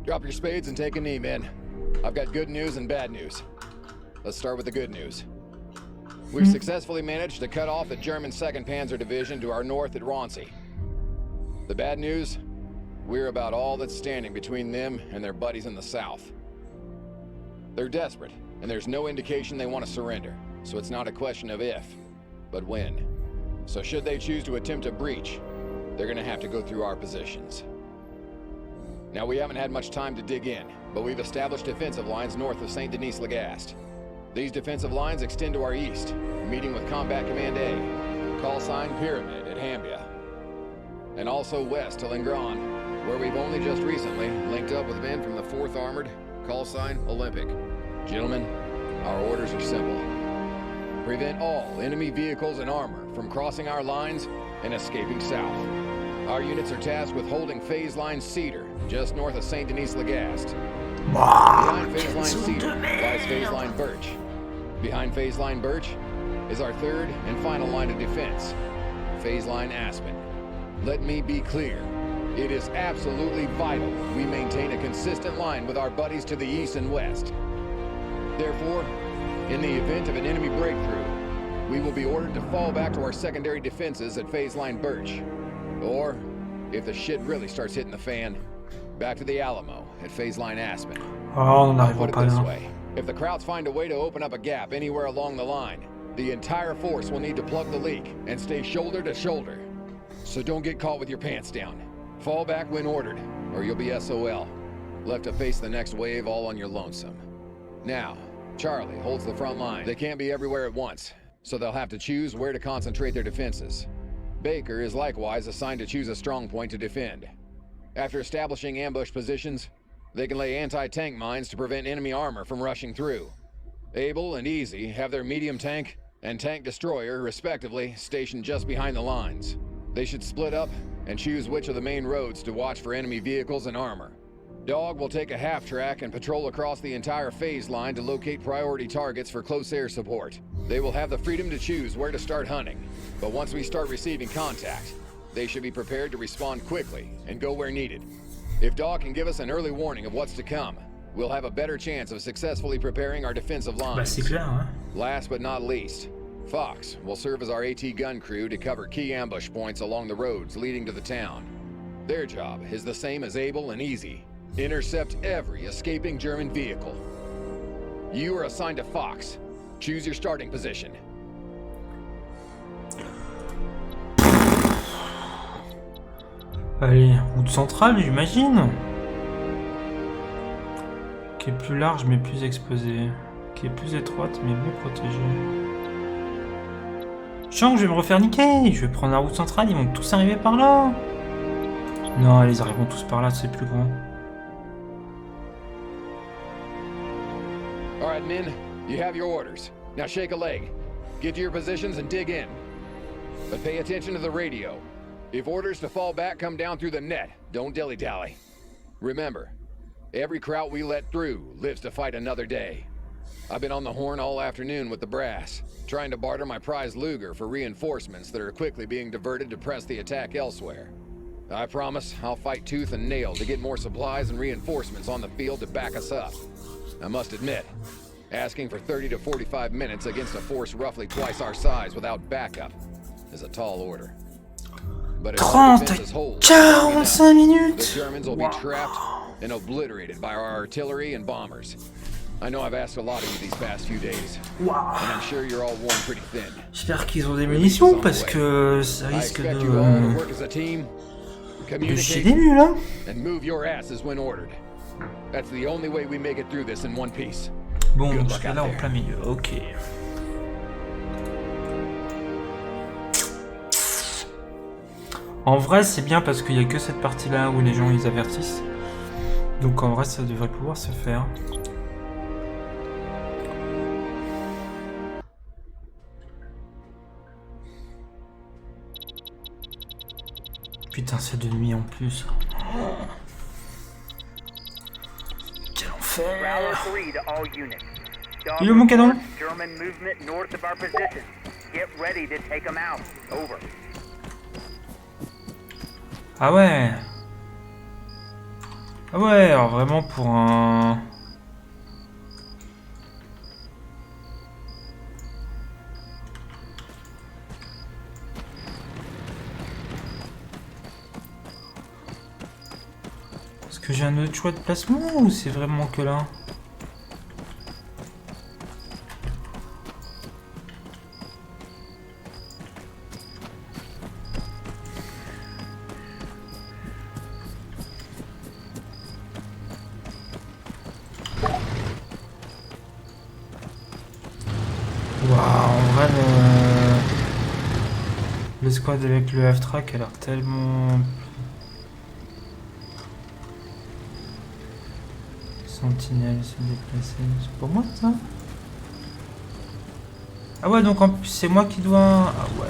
Drop your spades and take a knee, men. I've got good news and bad news. Let's start with the good news. We've successfully managed to cut off the German 2nd Panzer Division to our north at Roncey. The bad news? We're about all that's standing between them and their buddies in the south. They're desperate, and there's no indication they want to surrender, so it's not a question of if, but when. So should they choose to attempt a breach, they're gonna have to go through our positions. Now, we haven't had much time to dig in, but we've established defensive lines north of Saint-Denis-le-Gast. These defensive lines extend to our east, meeting with Combat Command A, call sign Pyramid at Hambia, and also west to Lingran, where we've only just recently linked up with men from the 4th Armored, call sign Olympic. Gentlemen, our orders are simple. Prevent all enemy vehicles and armor from crossing our lines and escaping south. Our units are tasked with holding phase line Cedar, just north of Saint-Denis-Lagast. Behind phase line Cedar lies phase line Birch. Behind phase line Birch is our 3rd and final line of defense, phase line Aspen. Let me be clear. It is absolutely vital we maintain a consistent line with our buddies to the east and west. Therefore, in the event of an enemy breakthrough, we will be ordered to fall back to our secondary defenses at phase line Birch. Or, if the shit really starts hitting the fan, back to the Alamo at phase line Aspen. Oh, I'll put it this way. If the Krauts find a way to open up a gap anywhere along the line, the entire force will need to plug the leak and stay shoulder to shoulder. So don't get caught with your pants down. Fall back when ordered, or you'll be SOL. Left to face the next wave all on your lonesome. Now, Charlie holds the front line. They can't be everywhere at once, so they'll have to choose where to concentrate their defenses. Baker is likewise assigned to choose a strong point to defend. After establishing ambush positions, they can lay anti-tank mines to prevent enemy armor from rushing through. Able and Easy have their medium tank and tank destroyer, respectively, stationed just behind the lines. They should split up and choose which of the main roads to watch for enemy vehicles and armor. Dog will take a half-track and patrol across the entire phase line to locate priority targets for close air support. They will have the freedom to choose where to start hunting, but once we start receiving contact, they should be prepared to respond quickly and go where needed. If Dog can give us an early warning of what's to come, we'll have a better chance of successfully preparing our defensive lines. C'est clair, hein? Last but not least, Fox will serve as our AT gun crew to cover key ambush points along the roads leading to the town. Their job is the same as Able and Easy. Intercept every escaping German vehicle. You are assigned to Fox. Choose your starting position. Allez, route centrale, j'imagine. Qui est plus large mais plus exposée. Qui est plus étroite mais mieux protégée. Je sens que je vais me refaire niquer. Je vais prendre la route centrale, ils vont tous arriver par là. Non, ils arriveront tous par là, c'est plus grand. Alright, men, you have your orders. Now shake a leg. Get to your positions and dig in. But pay attention to the radio. If orders to fall back come down through the net, don't dilly-dally. Remember, every Kraut we let through lives to fight another day. I've been on the horn all afternoon with the brass, trying to barter my prize Luger for reinforcements that are quickly being diverted to press the attack elsewhere. I promise I'll fight tooth and nail to get more supplies and reinforcements on the field to back us up. I must admit, asking for 30 to 45 minutes against a force roughly twice our size without backup is a tall order. But if our defenses hold, 45 minutes. the Germans will be trapped and obliterated by our artillery and bombers. I know I've asked a lot of you these past few days, and I'm sure you're all worn pretty thin. J'espère qu'ils ont des munitions parce que ça risque de chier des nuls là. And move your asses when ordered. That's the only way we make it through this in one piece. Bon, je suis là en plein milieu, ok. En vrai, c'est bien parce qu'il n'y a que cette partie-là où les gens ils avertissent. Donc en vrai, ça devrait pouvoir se faire. Putain, c'est de nuit en plus. Quel enfer. Il est où mon canon? Ah ouais. Ah ouais, alors vraiment pour un... Est-ce que j'ai un autre choix de placement ou c'est vraiment que là? vrai, le squad avec le F-Track a l'air tellement... Sentinelle se déplacer. C'est pour moi ça? Ah ouais, donc en plus c'est moi qui dois... Ah ouais.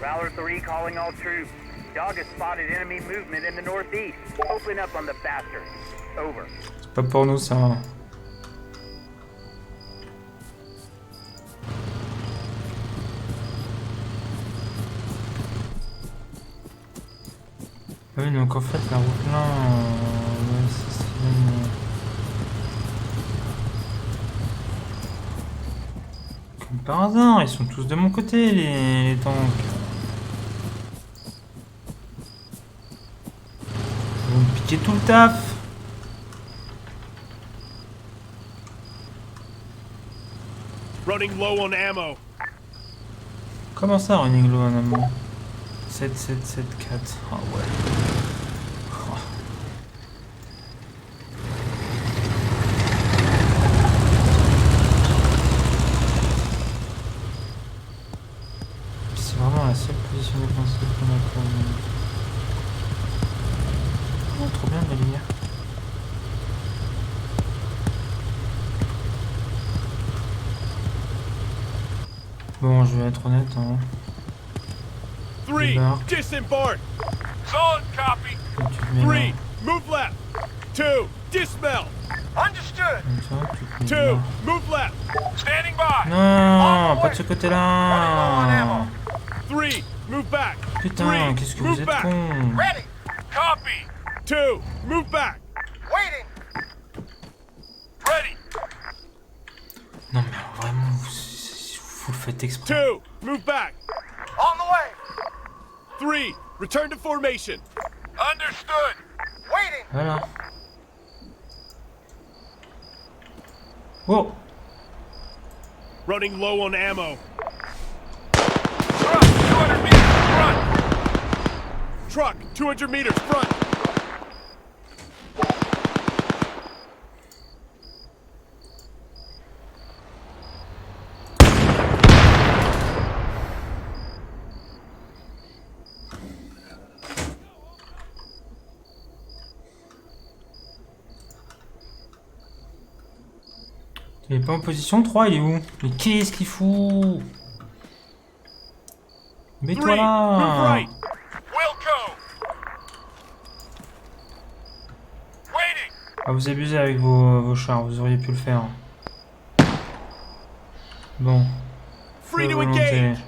Valor 3 calling all troops. Dog has spotted enemy movement in the northeast. Open up on the bastard. Over. C'est pas pour nous ça. Ah oui, donc en fait la route là... ouais, c'est comme par hasard, ils sont tous de mon côté les tanks. Ils vont me piquer tout le taf. Running low on ammo. Comment ça, running low en amont? 7, 7, 7, 4. Ah ouais. Oh. C'est vraiment la seule position défensive qu'on a pour le... Oh, trop bien de la lumière. Bon, je vais être honnête, hein. 3, disembark. Solid copy. 3, move left. 2, dismount. Understood. 2, move left. Standing by. Non, pas de ce côté-là. 3, move back. Putain, qu'est-ce que vous êtes con. Ready. Copy. 2, move back. Waiting. Ready. Non mais vraiment, vous le faites exprès. 2, move back. On the way. 3, return to formation. Understood. Waiting. Voilà. Oh. Running low on ammo. Truck, 200 meters front. Truck, 200 meters front. Il est pas en position 3, il est où? Mais qu'est-ce qu'il fout? Mets-toi là! Right. Wilco. Waiting. Ah, vous abusez avec vos chars, vous auriez pu le faire. Bon. Free to Volonté. engage.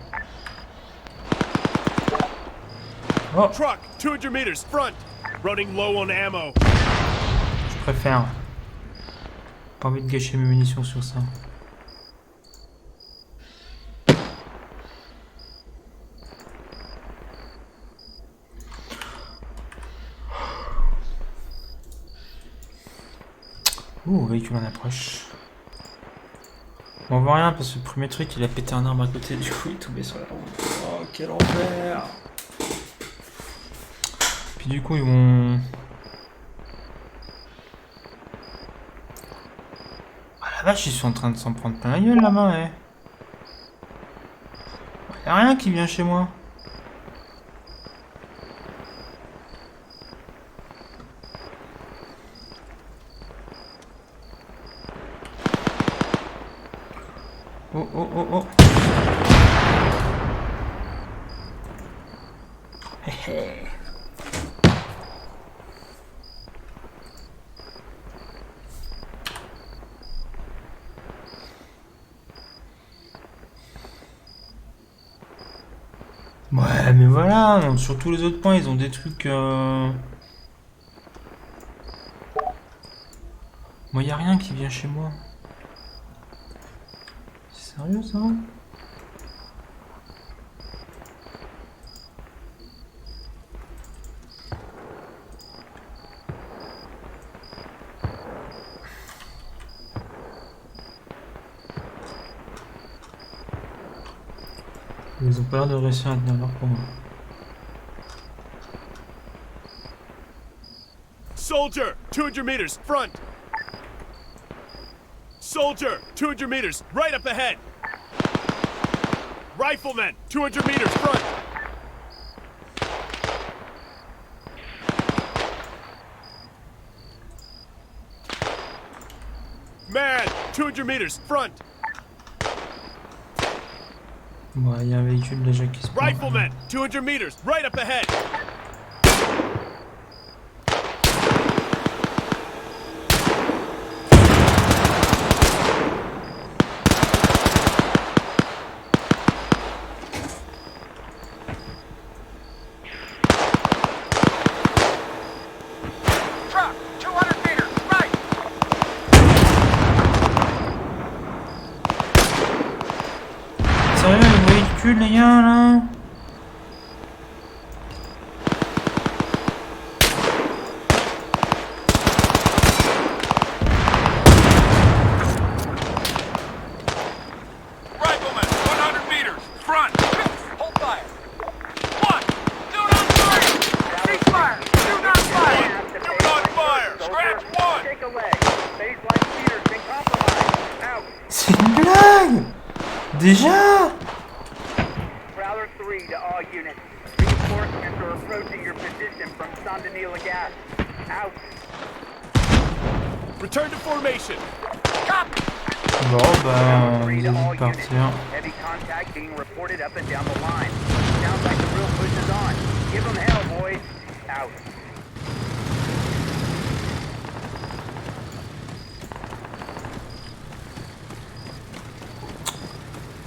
Oh, Truck, 200 meters front. Running low on ammo. je préfère. Pas envie de gâcher mes munitions sur ça. Ouh, véhicule en approche. Bon, on voit rien parce que le premier truc il a pété un arbre à côté, du coup il est tombé sur la route. Oh, quel enfer! Puis du coup ils vont... Ah la vache, ils sont en train de s'en prendre plein la gueule là-bas, ouais. Y'a rien qui vient chez moi. Oh oh oh oh. Hé hé. Ouais, mais voilà, sur tous les autres points, ils ont des trucs... Moi, y a rien qui vient chez moi. C'est sérieux, ça? Ils ont pas l'air de réussir à tenir leur point. Soldier, 200 meters, front. Soldier, 200 meters, right up ahead. Rifleman, 200 meters, front. Man, 200 meters, front. Bon, il y a un véhicule déjà qui se prend. Rifleman, 200 meters, right up ahead. Truck, 200 meters, right. Sérieux, le véhicule, les gars, là? Rifleman, 100 meters, front. Hold fire. One, do not fire. Cease fire. Do not fire. Do not fire. Scratch one. Take a leg. Baseline speeder's been compromised. Out. C'est une blague! Déjà? Prowler 3 to all units. Reinforcements are approaching your position from Saint-Denis-le-Gaz. Out. Return to formation. Copy. Bon, bah, 3 ils to ont all dû units. partir. Heavy contact being reported up and down the line. Sounds like the real push is on. Give them hell, boys. Out.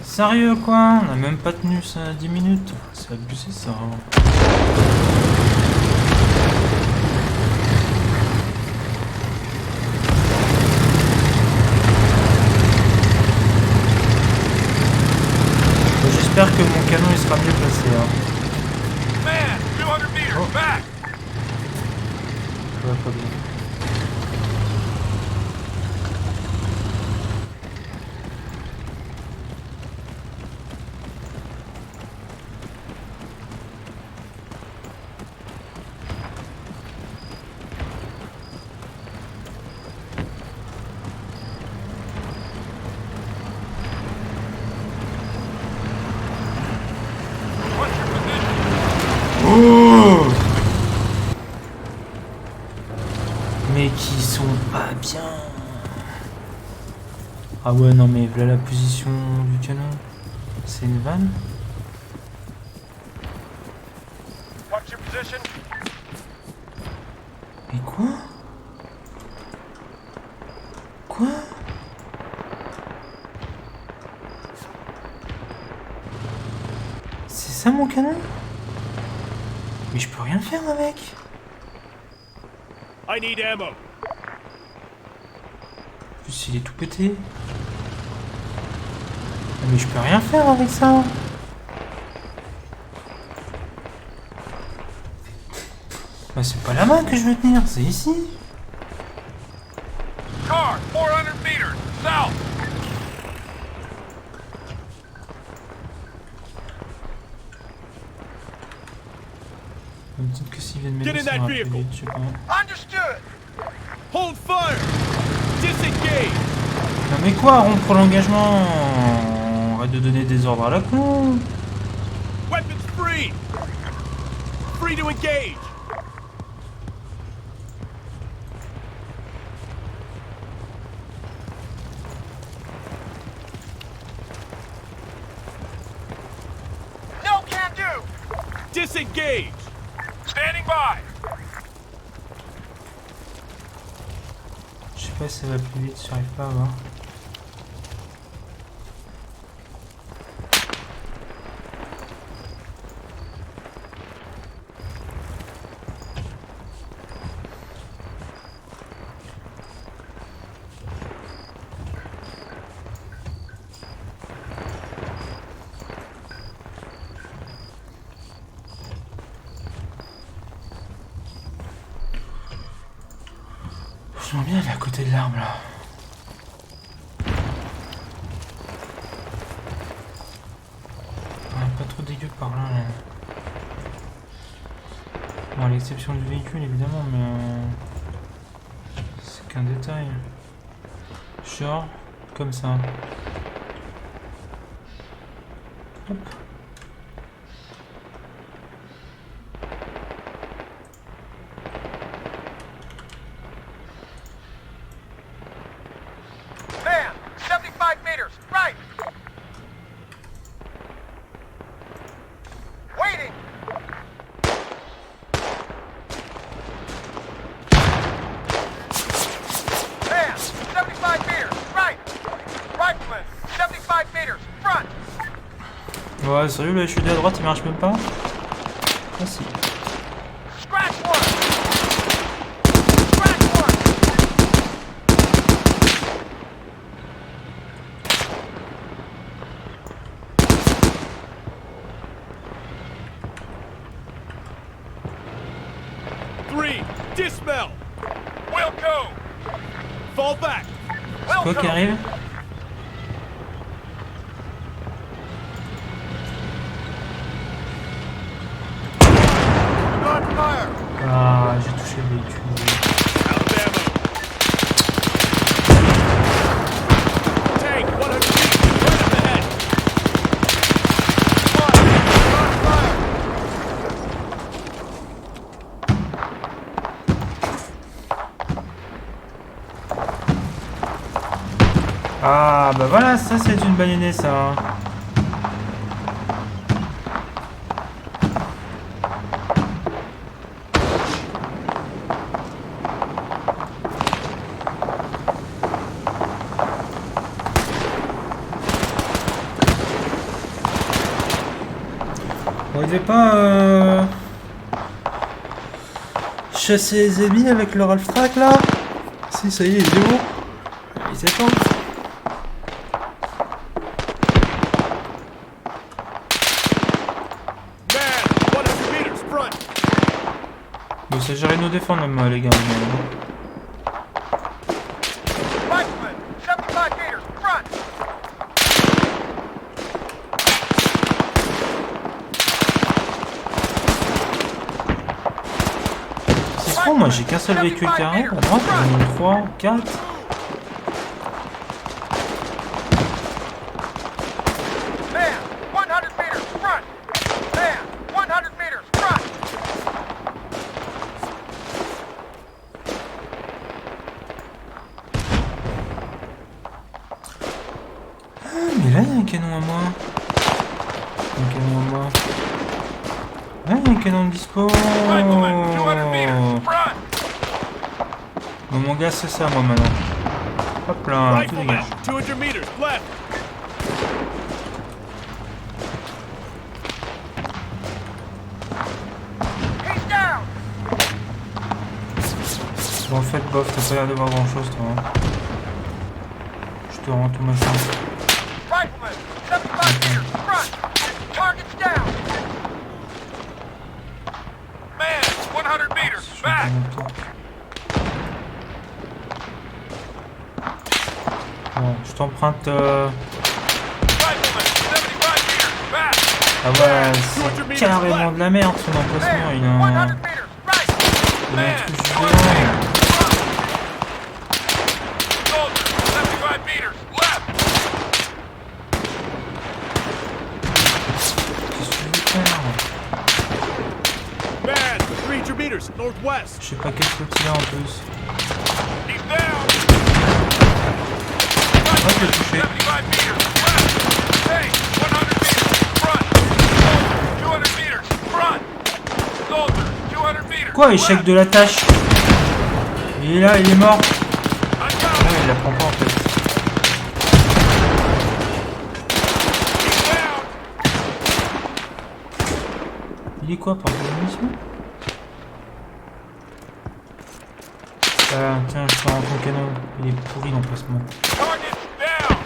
Sérieux, quoi? On a même pas tenu ça 10 minutes. C'est abusé, ça. J'espère que mon canon il sera mieux placé. Hein. Man, 200 meters, back. Ça va pas bien. What's your position? Oh, mais qui sont pas bien. Ah ouais, non mais voilà la position du canon. C'est une vanne. What's your position? Mais quoi? Quoi? C'est ça mon canon? Mais je peux rien faire avec. I need ammo. En plus il est tout pété. Ah, mais je peux rien faire avec ça. Bah c'est pas la main que je veux tenir, c'est ici. Car, 400 meters, south. Peut-être que s'ils viennent Get m'aider in ça that ira plus vehicle. vite, je sais pas. Understood. Hold fire. Disengage. Non mais quoi, rompre l'engagement? Arrête de donner des ordres à la con. Weapons free. Free to engage. No can do. Disengage. Standing by. Je sais pas si ça va plus vite, j'arrive pas à voir. J'aimerais bien aller à côté de l'arbre là. Ouais, pas dégueu par là. Bon, à l'exception du véhicule évidemment, mais c'est qu'un détail. Genre, comme ça. Hop. Man, 75 meters, right! Waiting! Man, 75 meters, right! Rifleman, 75 meters, front! Ouais, sérieux, le HUD à droite il marche même pas? Ah si. Scratch one! Scratch one! Three, dismount. We'll go! Fall back. Quoi qui arrive? Not fire! Ah, j'ai touché le véhicule. Alabama. Tank, 100 feet, right up ahead. Not fire! Ah, bah voilà, ça c'est une bonne idée ça. On devait pas chasser les ennemis avec leur Alftrac là? Si, ça y est, zéro. Ils s'attendent. Man, 100 meters, front. Il s'agirait de nous défendre même les gars. Rifleman, 75 meters, front! C'est trop, moi j'ai qu'un seul véhicule qui arrive à droite, j'en ai 3, 4. Man, 100 meters, front! Man, 100 meters, front! Mais là il y a un canon à moi. Un canon à moi. Là il y a un canon de dispo. Rifleman, 200 meters, front! Bon, mon gars c'est ça moi maintenant. Hop là, tout Rifleman, dégage. 200 meters, left. He's down! Bon en fait bof, t'as pas l'air de voir grand chose toi. Hein. Je te rends tout machin. Rifleman, 75 meters, front! Target's down! Man, 100 meters, Je suis back! en même temps. Bon, je t'emprunte. Rifleman, 75 meters, back! Ah ouais, c'est carrément de la merde son emplacement. Il a un, 100 meters, right! il a un truc 100 géant. meters, front! Soldier, 75 meters, left! Qu'est-ce que tu veux faire? Man, 300 meters, northwest. Je sais pas quel faute il a en plus. He's down! Ouais, je l'ai touché. 75 meters, left! Hey, 100 meters, front! Soldier, 200 meters, front! Soldier, 200 meters, Quoi, échec de la tâche? Il est là, il est mort. I got Ouais, him! il la prend pas en fait. He's down! Il est quoi, par de mission? Tiens, je prends ton canon. Il est pourri l'emplacement. Target down!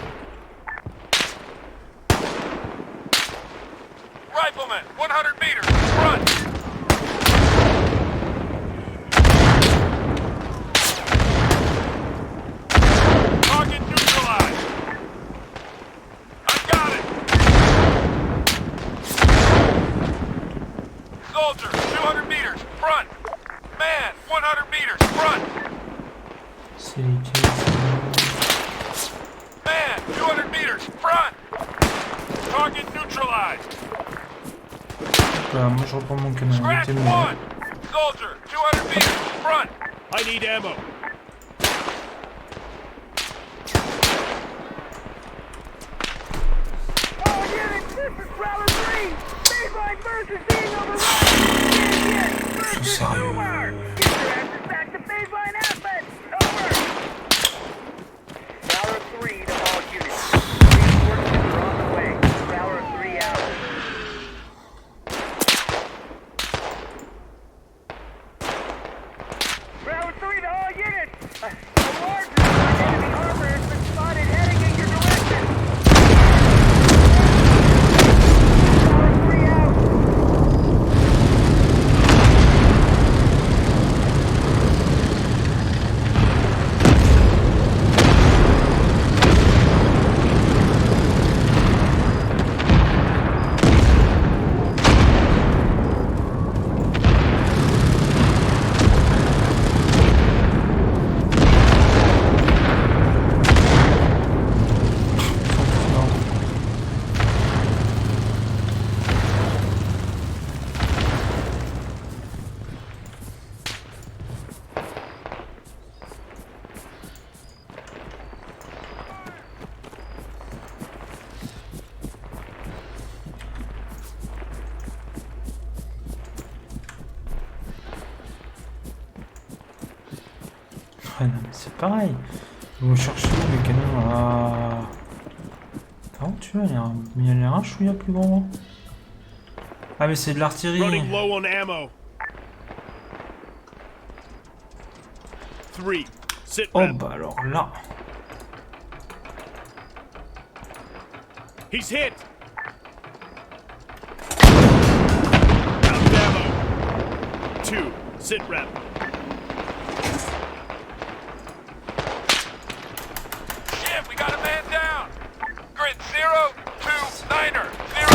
Rifleman, 100 meters, front! Target neutralized! I got it! C'est lesquels? Man, 200 meters, front! Target neutralized! Voilà, moi je reprends mon canon. Scratch one! Soldier, 200 meters, front! I need ammo. All units, this is Prowler 3! Baseline burst is being overrun! Burst is over! Get your asses back to baseline outlet! Over! Prowler 3 to all units. Reinforcements are on the way. Prowler 3 out. Prowler 3 to all units! A large enemy armor has been spotted heading in your direction! Prowler 3 out! Ouais, non, mais c'est pareil. Vous cherchez le canon à... Par contre, tu vois, il y a un chouïa plus grand. Ah, mais c'est de l'artillerie. Running low on ammo. 3. Sit Oh, rep. bah alors là. He's hit. Out of ammo. 2. Sit rep. Shit, we got a man down! Grid 0, 2, 9er, 0,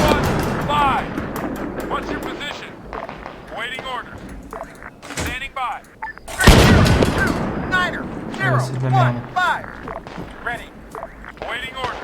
1, 5. What's your position? Waiting orders. Standing by. Grid 0, 2, 9er, Ouais, c'est de la merde. 1, 5. Ready. Waiting orders.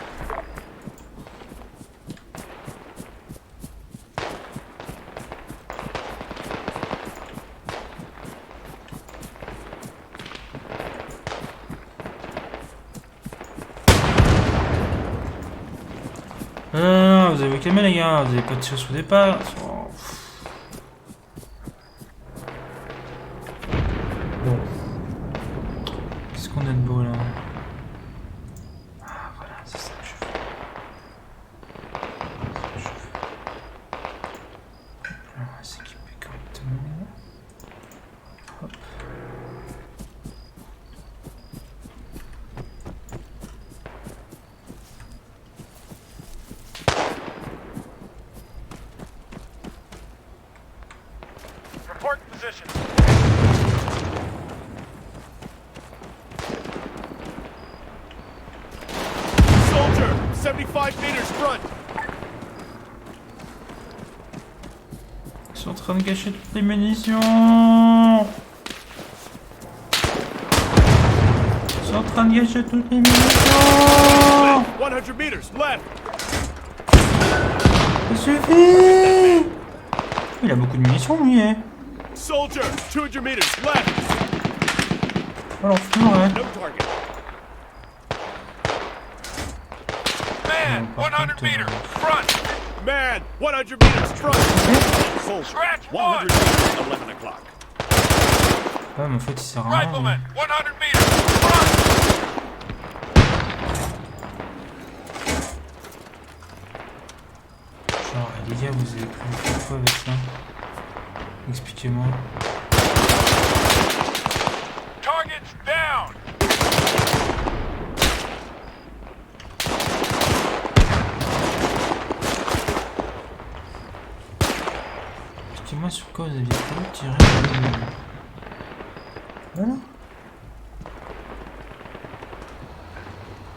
Non, vous avez vous calmer les gars, vous avez pas de tir sous départ. Oh, bon. Qu'est-ce qu'on a de beau là? Ah voilà, c'est ça que je veux. On va s'équiper correctement. Hop. Report position. Soldier, 75 meters front. Ils sont en train de gâcher toutes les munitions. Ils sont en train de gâcher toutes les munitions. 100 meters left. Ça suffit. Il a beaucoup de munitions lui, hein. Soldier, 200 meters left. Alors, ouais. No target. Man, par 100 contre, meters, front. Man, 100 meters front. Soldier, Scratch 100 one. meters, 11 o'clock. Ouais, mais en fait, il sert à rien. Rifleman, 100 meters, front. Genre, les gars, vous avez pris quoi avec ça? Expliquez-moi. Targets down. Expliquez-moi sur quoi vous aviez prévu de tirer. Voilà.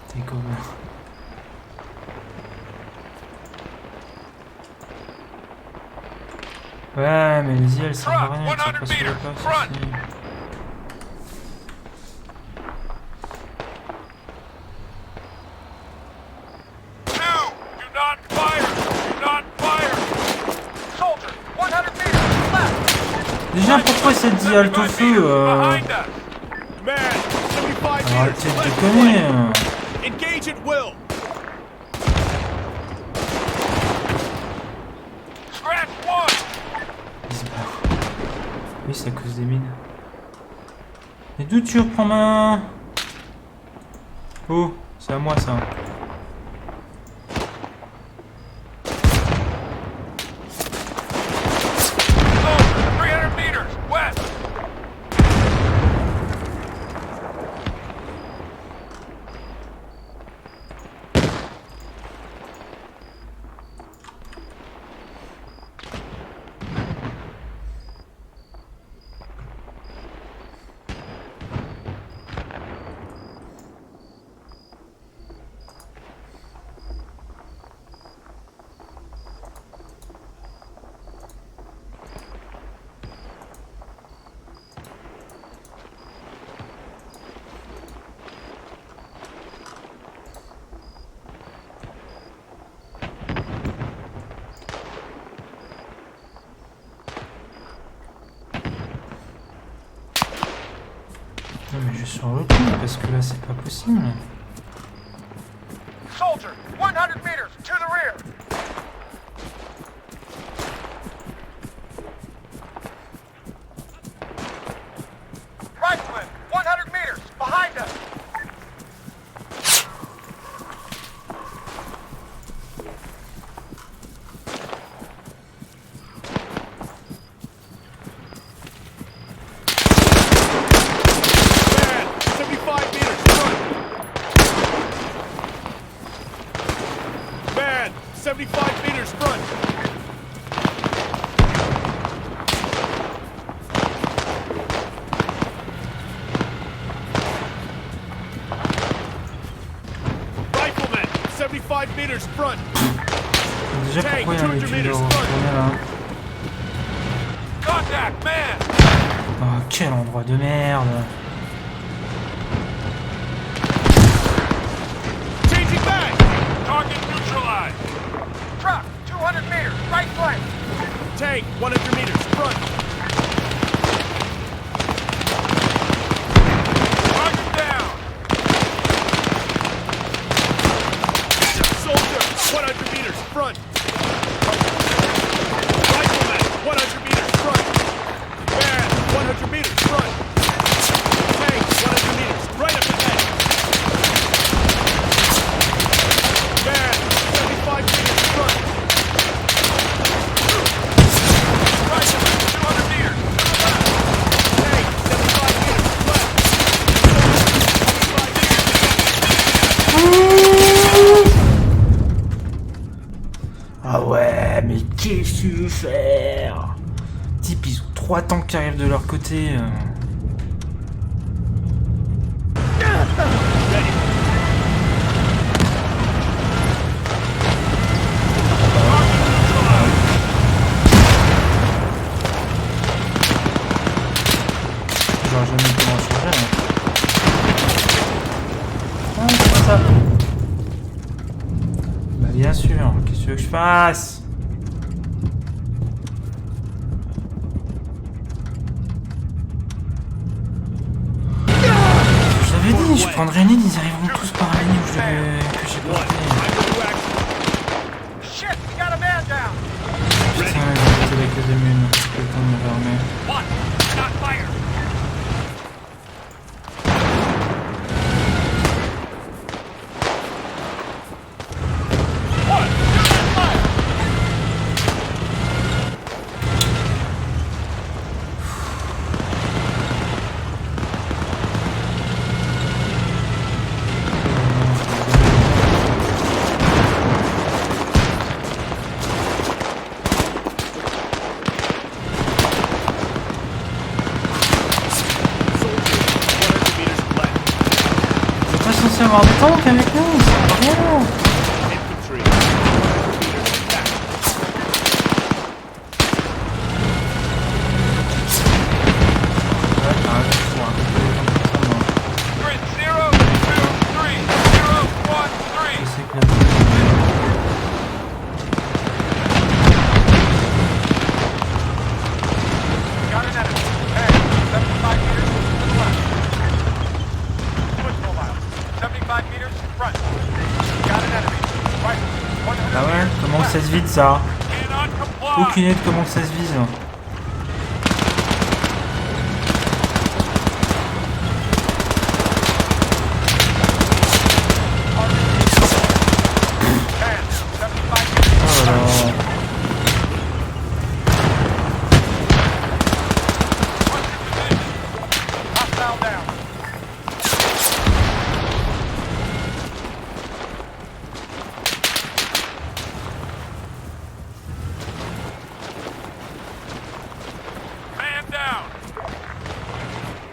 T'es cover. Ouais, mais les îles, elles servent à rien, elles sont pas sur la place aussi. not fire! Do not fire! Soldier, 100 meters left! Déjà, pourquoi ça te dit halte au feu Behind us! Man, 75 Arrêtez meters. de Left déconner. flank. Engage at will. Scratch one! Il se barre. Oui, c'est à cause des mines. Et d'où tu reprends ma... Oh, c'est à moi ça. Soldier, 300 meters west! Non mais je suis sur le coup parce que là c'est pas possible. Soldier, 100 meters to the rear! Rifleman, 100 meters behind us! Man, 75 meters front. Man, 75 meters front. Rifleman, 75 meters front. Déjà pourquoi il y a un étude de retourner là? Contact, man! Oh quel endroit de merde. Changing back. Target neutralized! Truck, 200 meters, right flank! Tank, 100 meters front. Target down! Soldier, 100 meters front. Rifleman, 100 meters front. Man, 100 meters front. Tank, 100 meters right up ahead. Man, 75 meters front. Rifleman, 200 meters to the left! Tank, 75 meters left. 75 meters. Ah ouais, mais qu'est-ce que tu veux faire? Type, ils ont 3 tanks qui arrivent de leur côté. J'aurais jamais pu m'en changer. Ah, c'est pas ça. Bah bien sûr, qu'est-ce que tu veux que je fasse? Je l'avais dit, je prendrai une ligne, ils arriveront tous par la ligne où que j'ai porté. Shit, we got a man down! Putain, ils ont pété avec les immunes. J'ai le temps de me réarmer. One, not fire! One, do not fire! C'est pas censé avoir des tanks avec nous, c'est rien. Infantry. Grid 0, 2, 3, 0, 1, 3. Je sais que la Ah ouais, comment ça se vide ça? Cannot comply. Aucune idée de comment ça se vise. Oh là là. Hostile down. Man down.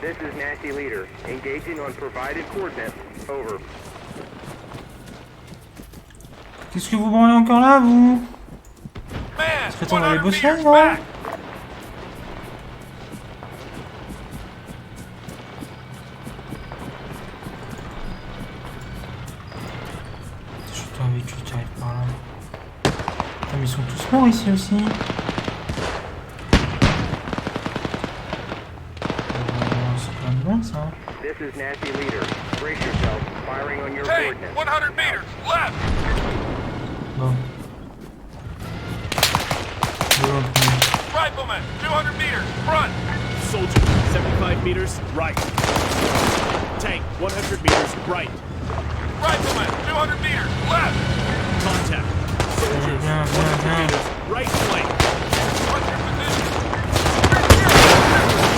This is Nasty Leader. Engaging on provided coordinates. Over. Qu'est-ce que vous branlez encore là, vous? Man, Ça fait tomber les 100 bosses là, meters non? back. Je suis un véhicule qui arrive par là. Putain, mais ils sont tous morts ici aussi. C'est quand même loin ça. This is Nasty Leader. Brace yourself. Firing on your Tank, coordinates. 100 meters left. Bon. Rifleman, 200 meters front. Soldier, 75 meters right. Tank, 100 meters right. Rifleman, 200 meters left. Contact. Soldier, Viens, 100 viens. meters right flank. What's your position?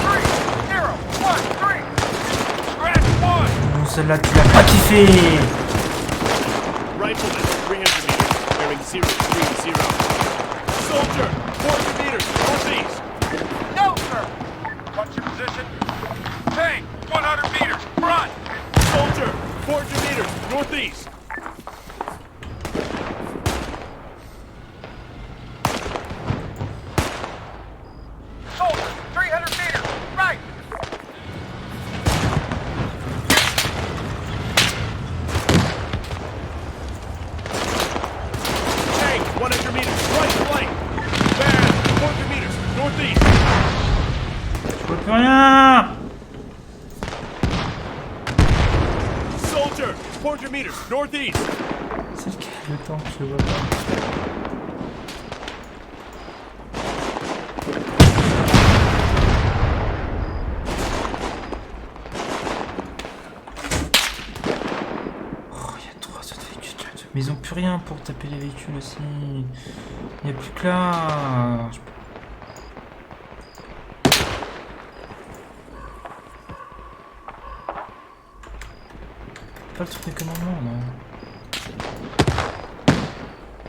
3, 0, 1, 3. Scratch 1. Bon, celle-là, tu l'as pas kiffé. Rifleman, 300 meters, bearing 030. Soldier, 400 meters northeast. No, sir. What's your position? Tank, 100 meters front. Soldier, 400 meters northeast. Soldier, 300 meters right. Tank, 100 meters right flank. Van, 400 meters northeast. Je peux plus rien. Soldier, 400 meters northeast. C'est lequel le temps que je vois pas. Oh, il y a 3 autres véhicules là. Mais ils ont plus rien pour taper les véhicules aussi. Il n'y a plus que là. Je peux pas le truc de commandement, non. Puis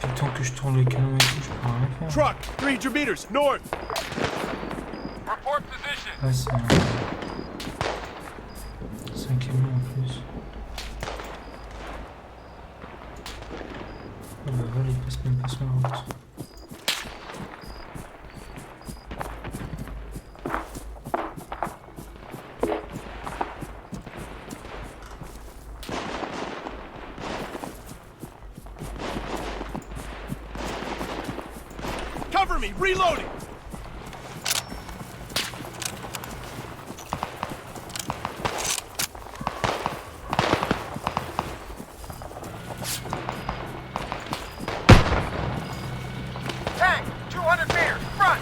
le temps que je tourne le canon et tout, je peux rien faire. Truck, 300 meters north. Report position. Ah, c'est un camion en plus. Oh bah voilà, il passe même pas sur la route. Cover me, reloading. Tank, 200 meters front.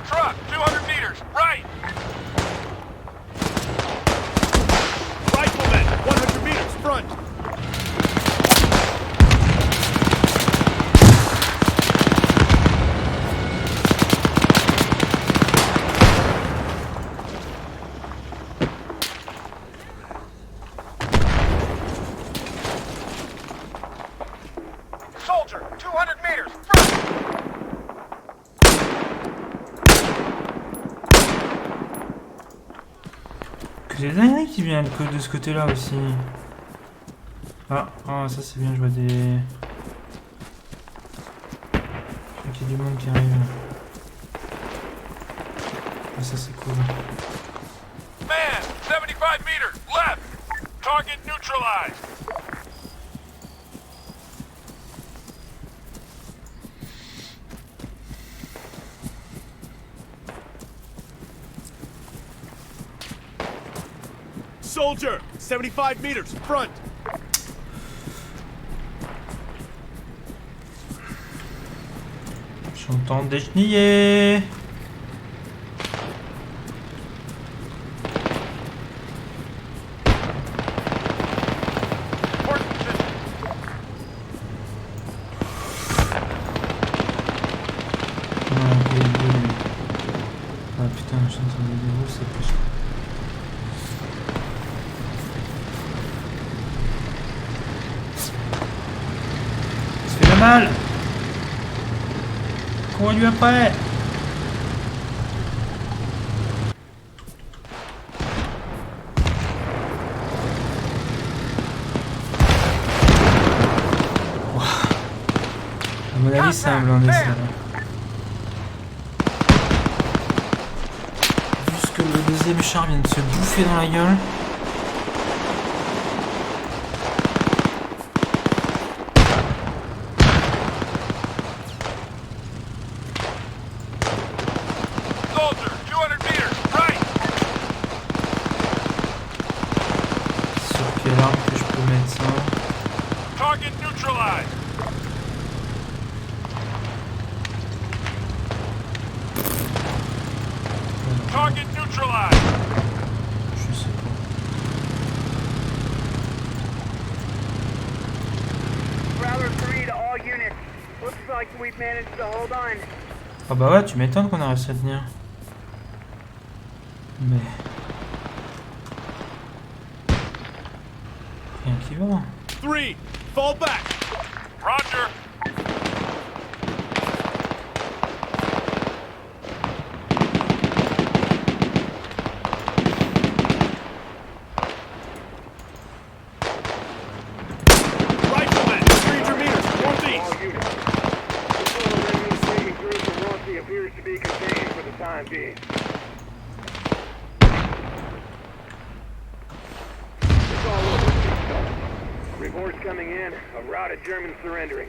Truck, 200 meters right. Rifleman, 100 meters front. Soldier, 200 meters front. Que des dingueries qui viennent de ce côté-là aussi. Ah, ça c'est bien, je vois des... du monde qui arrive. Ah, ça c'est cool. Man, 75 meters left. Target neutralized. Soldier, 75 meters front. J'entends des chenillés. Ah putain, j'entends des démos, c'est plus. Ça fait mal. Cours-lui après. Wow. À mon avis, c'est un blindé ça. Juste que le deuxième char vient de se bouffer dans la gueule. Soldier, 200 meters right. Sur quelle arme que je peux mettre ça? Target neutralized. Target neutralized. Je sais pas. Prowler 3 to all units. Looks like we've managed to hold on. Ah bah ouais, tu m'étonnes qu'on a réussi à tenir. Mais... rien qui va. 3, fall back. Roger. Rifleman, 300 meters northeast. All units. The total enemy fleeing through from Rossi appears to be contained for the time being. It's all over. Reports coming in of routed Germans surrendering.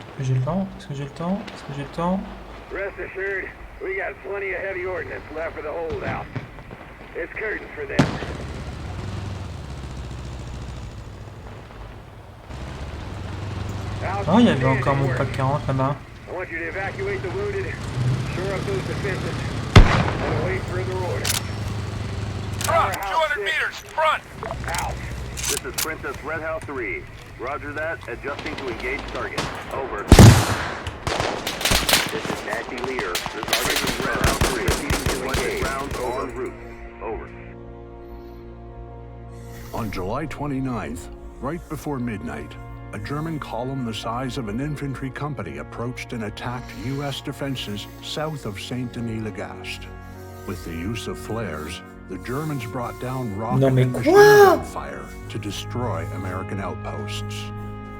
Est-ce que j'ai le temps? Est-ce que j'ai le temps? Est-ce que j'ai le temps? Rest assured, we got plenty of heavy ordnance left for the holdout. It's curtains for them. Ah, il y avait encore mon pack 40 là-bas. I want you to evacuate the wounded, shore up those defenses, and await further orders. Truck, 200 meters front. Out. This is Princess Red House 3. Roger that. Adjusting to engage target. Over. This is Nasty Leader. The target is Red House 3. Proceeding to engage. Rounds en route. Over. On July 29th, right before midnight, a German column the size of an infantry company approached and attacked U.S. defenses south of Saint-Denis-le-Gast. With the use of flares, the Germans brought down rocket and machine gun fire to destroy American outposts.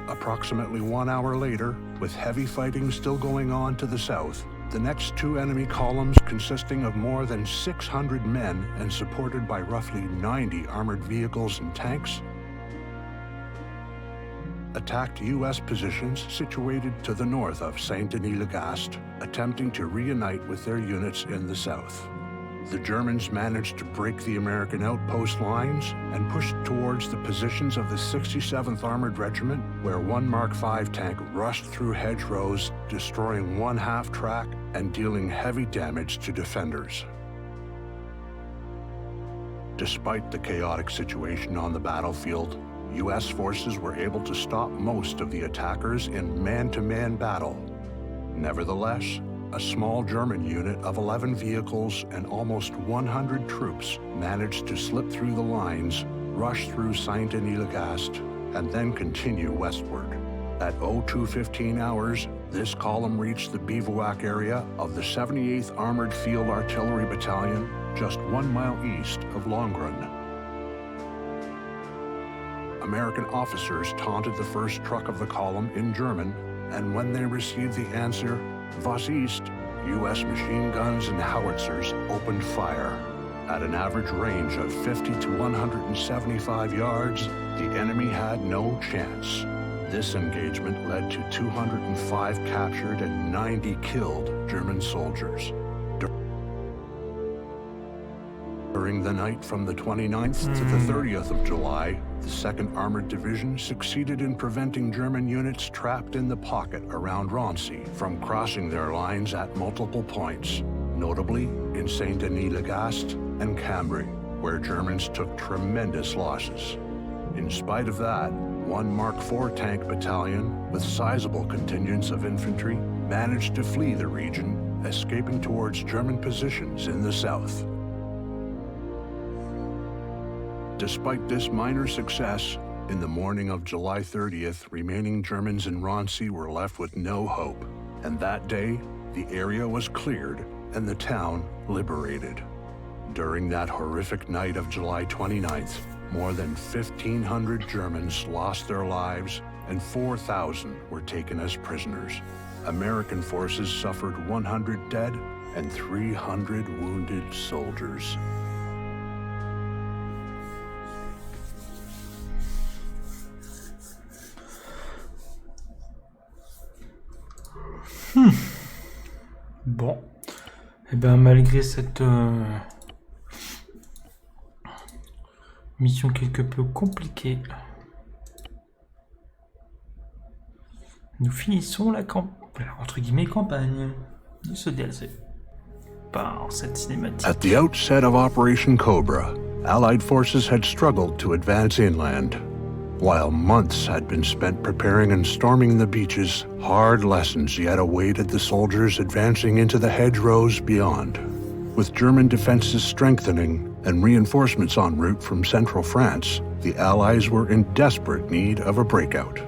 Approximately 1 hour later, with heavy fighting still going on to the south, the next two enemy columns, consisting of more than 600 men and supported by roughly 90 armored vehicles and tanks, attacked U.S. positions situated to the north of Saint-Denis-le-Gast, attempting to reunite with their units in the south. The Germans managed to break the American outpost lines and pushed towards the positions of the 67th Armored Regiment, where one Mark V tank rushed through hedgerows, destroying one half-track and dealing heavy damage to defenders. Despite the chaotic situation on the battlefield, U.S. forces were able to stop most of the attackers in man-to-man battle. Nevertheless, a small German unit of 11 vehicles and almost 100 troops managed to slip through the lines, rush through Saint-Denis-le-Gast, and then continue westward. At 02:15 hours, this column reached the bivouac area of the 78th Armored Field Artillery Battalion, just 1 mile east of Longren. American officers taunted the first truck of the column in German, and when they received the answer, "Was ist?" U.S. machine guns and howitzers opened fire. At an average range of 50 to 175 yards, the enemy had no chance. This engagement led to 205 captured and 90 killed German soldiers. During the night from the 29th to the 30th of July, the 2nd Armored Division succeeded in preventing German units trapped in the pocket around Rancy from crossing their lines at multiple points, notably in Saint-Denis-le-Gast and Cambrai, where Germans took tremendous losses. In spite of that, one Mark IV tank battalion with sizable contingents of infantry managed to flee the region, escaping towards German positions in the south. Despite this minor success, in the morning of July 30th, remaining Germans in Rancy were left with no hope, and that day, the area was cleared and the town liberated. During that horrific night of July 29th, more than 1,500 Germans lost their lives and 4,000 were taken as prisoners. American forces suffered 100 dead and 300 wounded soldiers. Bon. Eh bien, malgré cette mission quelque peu compliquée, nous finissons la entre guillemets campagne de ce DLC par cette cinématique. At the outset of Operation Cobra, Allied forces had struggled to advance inland. While months had been spent preparing and storming the beaches, hard lessons yet awaited the soldiers advancing into the hedgerows beyond. With German defenses strengthening and reinforcements en route from central France, the Allies were in desperate need of a breakout.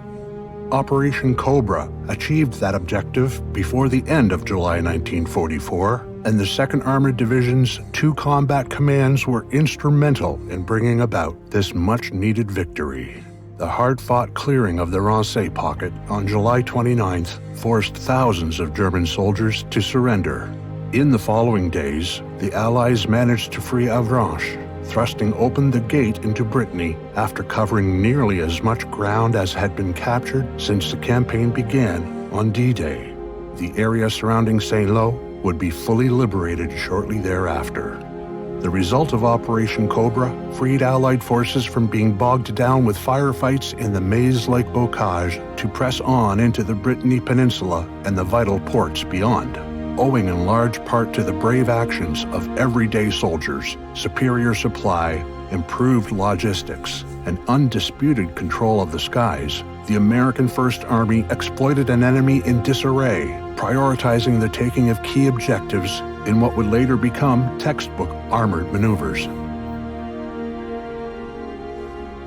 Operation Cobra achieved that objective before the end of July 1944, and the 2nd Armored Division's 2 combat commands were instrumental in bringing about this much-needed victory. The hard-fought clearing of the Rancy pocket on July 29th forced thousands of German soldiers to surrender. In the following days, the Allies managed to free Avranches, thrusting open the gate into Brittany after covering nearly as much ground as had been captured since the campaign began on D-Day. The area surrounding Saint-Lô would be fully liberated shortly thereafter. The result of Operation Cobra freed Allied forces from being bogged down with firefights in the maze-like bocage to press on into the Brittany Peninsula and the vital ports beyond. Owing in large part to the brave actions of everyday soldiers, superior supply, improved logistics, and undisputed control of the skies, the American First Army exploited an enemy in disarray, prioritizing the taking of key objectives in what would later become textbook armored maneuvers.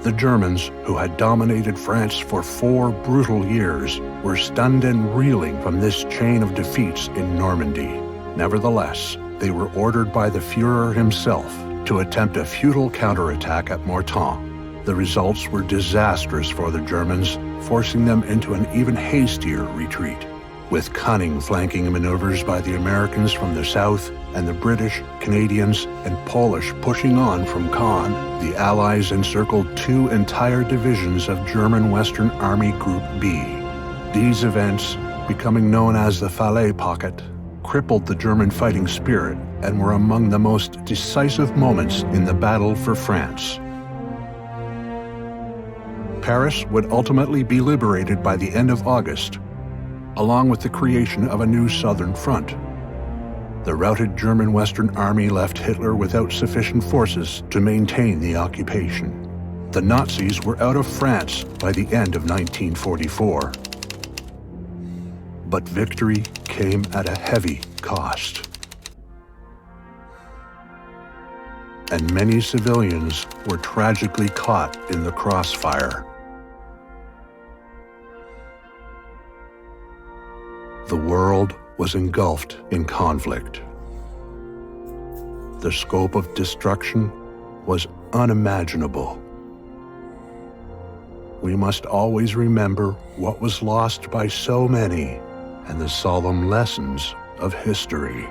The Germans, who had dominated France for 4 brutal years, were stunned and reeling from this chain of defeats in Normandy. Nevertheless, they were ordered by the Führer himself to attempt a futile counterattack at Mortain. The results were disastrous for the Germans, forcing them into an even hastier retreat. With cunning flanking maneuvers by the Americans from the south and the British, Canadians, and Polish pushing on from Caen, the Allies encircled 2 entire divisions of German Western Army Group B. These events, becoming known as the Falaise Pocket, crippled the German fighting spirit and were among the most decisive moments in the battle for France. Paris would ultimately be liberated by the end of August, along with the creation of a new southern front. The routed German Western Army left Hitler without sufficient forces to maintain the occupation. The Nazis were out of France by the end of 1944. But victory came at a heavy cost. And many civilians were tragically caught in the crossfire. The world was engulfed in conflict. The scope of destruction was unimaginable. we must always remember what was lost by so many and the solemn lessons of history.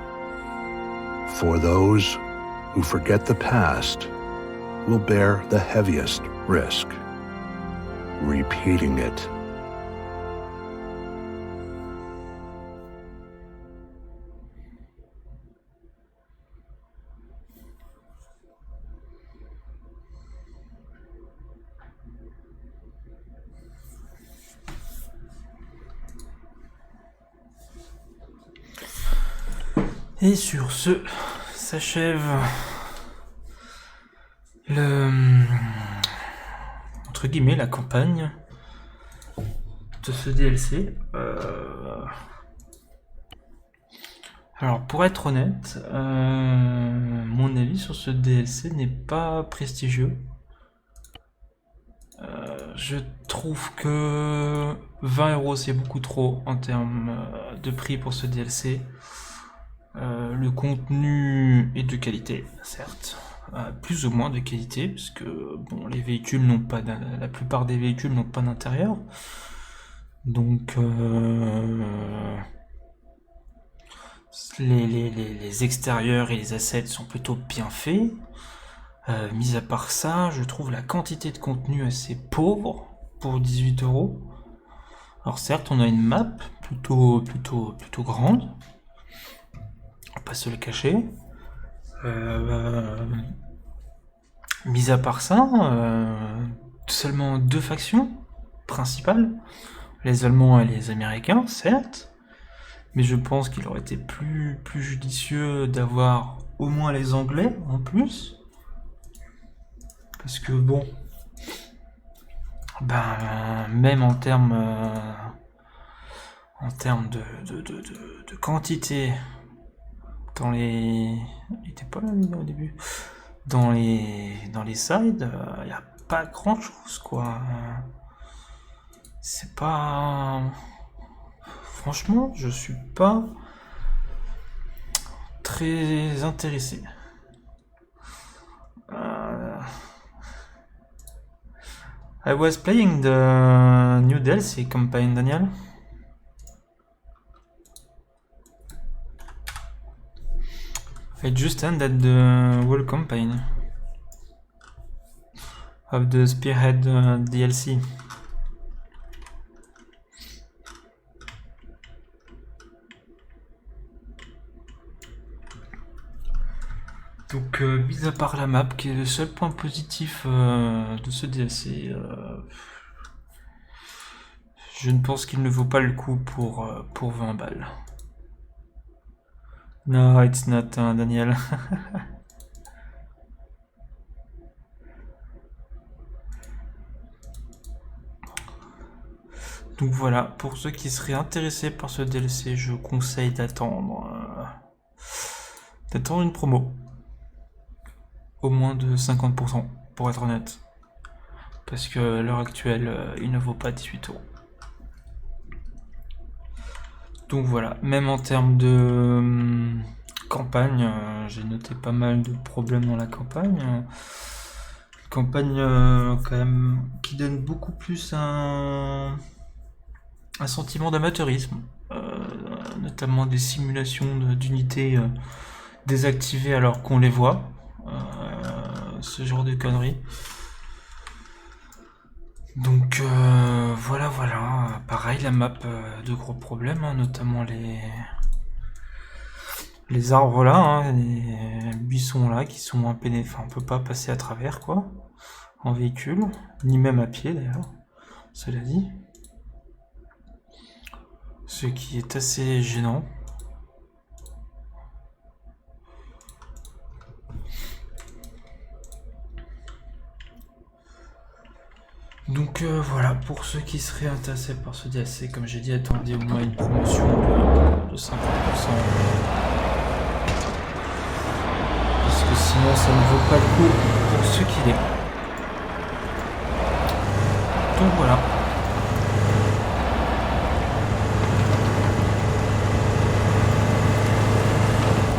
For those who forget the past will bear the heaviest risk, repeating it. Et sur ce, s'achève entre guillemets la campagne de ce DLC. Alors pour être honnête, mon avis sur ce DLC n'est pas prestigieux. Je trouve que 20 € c'est beaucoup trop en termes de prix pour ce DLC. Le contenu est de qualité, certes, plus ou moins de qualité, parce que bon, les véhicules n'ont pas, la plupart des véhicules n'ont pas d'intérieur, donc les extérieurs et les assets sont plutôt bien faits. Mis à part ça, je trouve la quantité de contenu assez pauvre pour 18 €. Alors certes, on a une map plutôt grande. Pas se le cacher. Mis à part ça, seulement 2 factions principales, les Allemands et les Américains, certes, mais je pense qu'il aurait été plus judicieux d'avoir au moins les Anglais en plus, parce que bon, même en termes de quantité. Dans les... Il était pas là au début. Dans les sides, il n'y a pas grand chose quoi. C'est pas... Franchement, je suis pas très intéressé. I was playing the new DLC campaign, Daniel. I just ended the whole campaign of the Spearhead DLC. Donc, mis à part la map, qui est le seul point positif de ce DLC, je ne pense qu'il ne vaut pas le coup pour 20 balles. No, it's not, Daniel. Donc voilà, pour ceux qui seraient intéressés par ce DLC, je conseille d'attendre une promo. Au moins de 50%, pour être honnête. Parce que à l'heure actuelle, il ne vaut pas 18 €. Donc voilà, même en termes de campagne, j'ai noté pas mal de problèmes dans la campagne. Campagne quand même qui donne beaucoup plus un sentiment d'amateurisme, notamment des simulations d'unités désactivées alors qu'on les voit, ce genre de conneries. Donc voilà, pareil la map, de gros problèmes, hein, notamment les arbres là, les buissons là qui sont impénétrables, on peut pas passer à travers quoi, en véhicule, ni même à pied d'ailleurs, cela dit. Ce qui est assez gênant. Donc voilà, pour ceux qui seraient intéressés par ce DLC, comme j'ai dit, attendez au moins une promotion de 50%. Parce que sinon ça ne vaut pas le coup pour ce qu'il est. Donc voilà.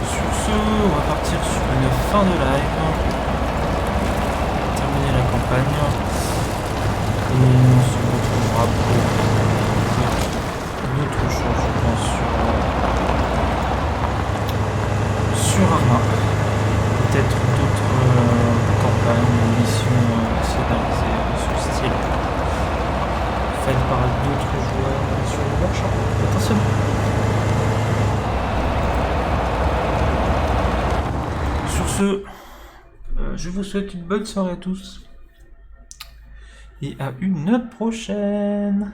Sur ce, on va partir sur une fin de live. Terminer la campagne. Et on ce, je vous souhaite une bonne soirée à tous. Et à une prochaine.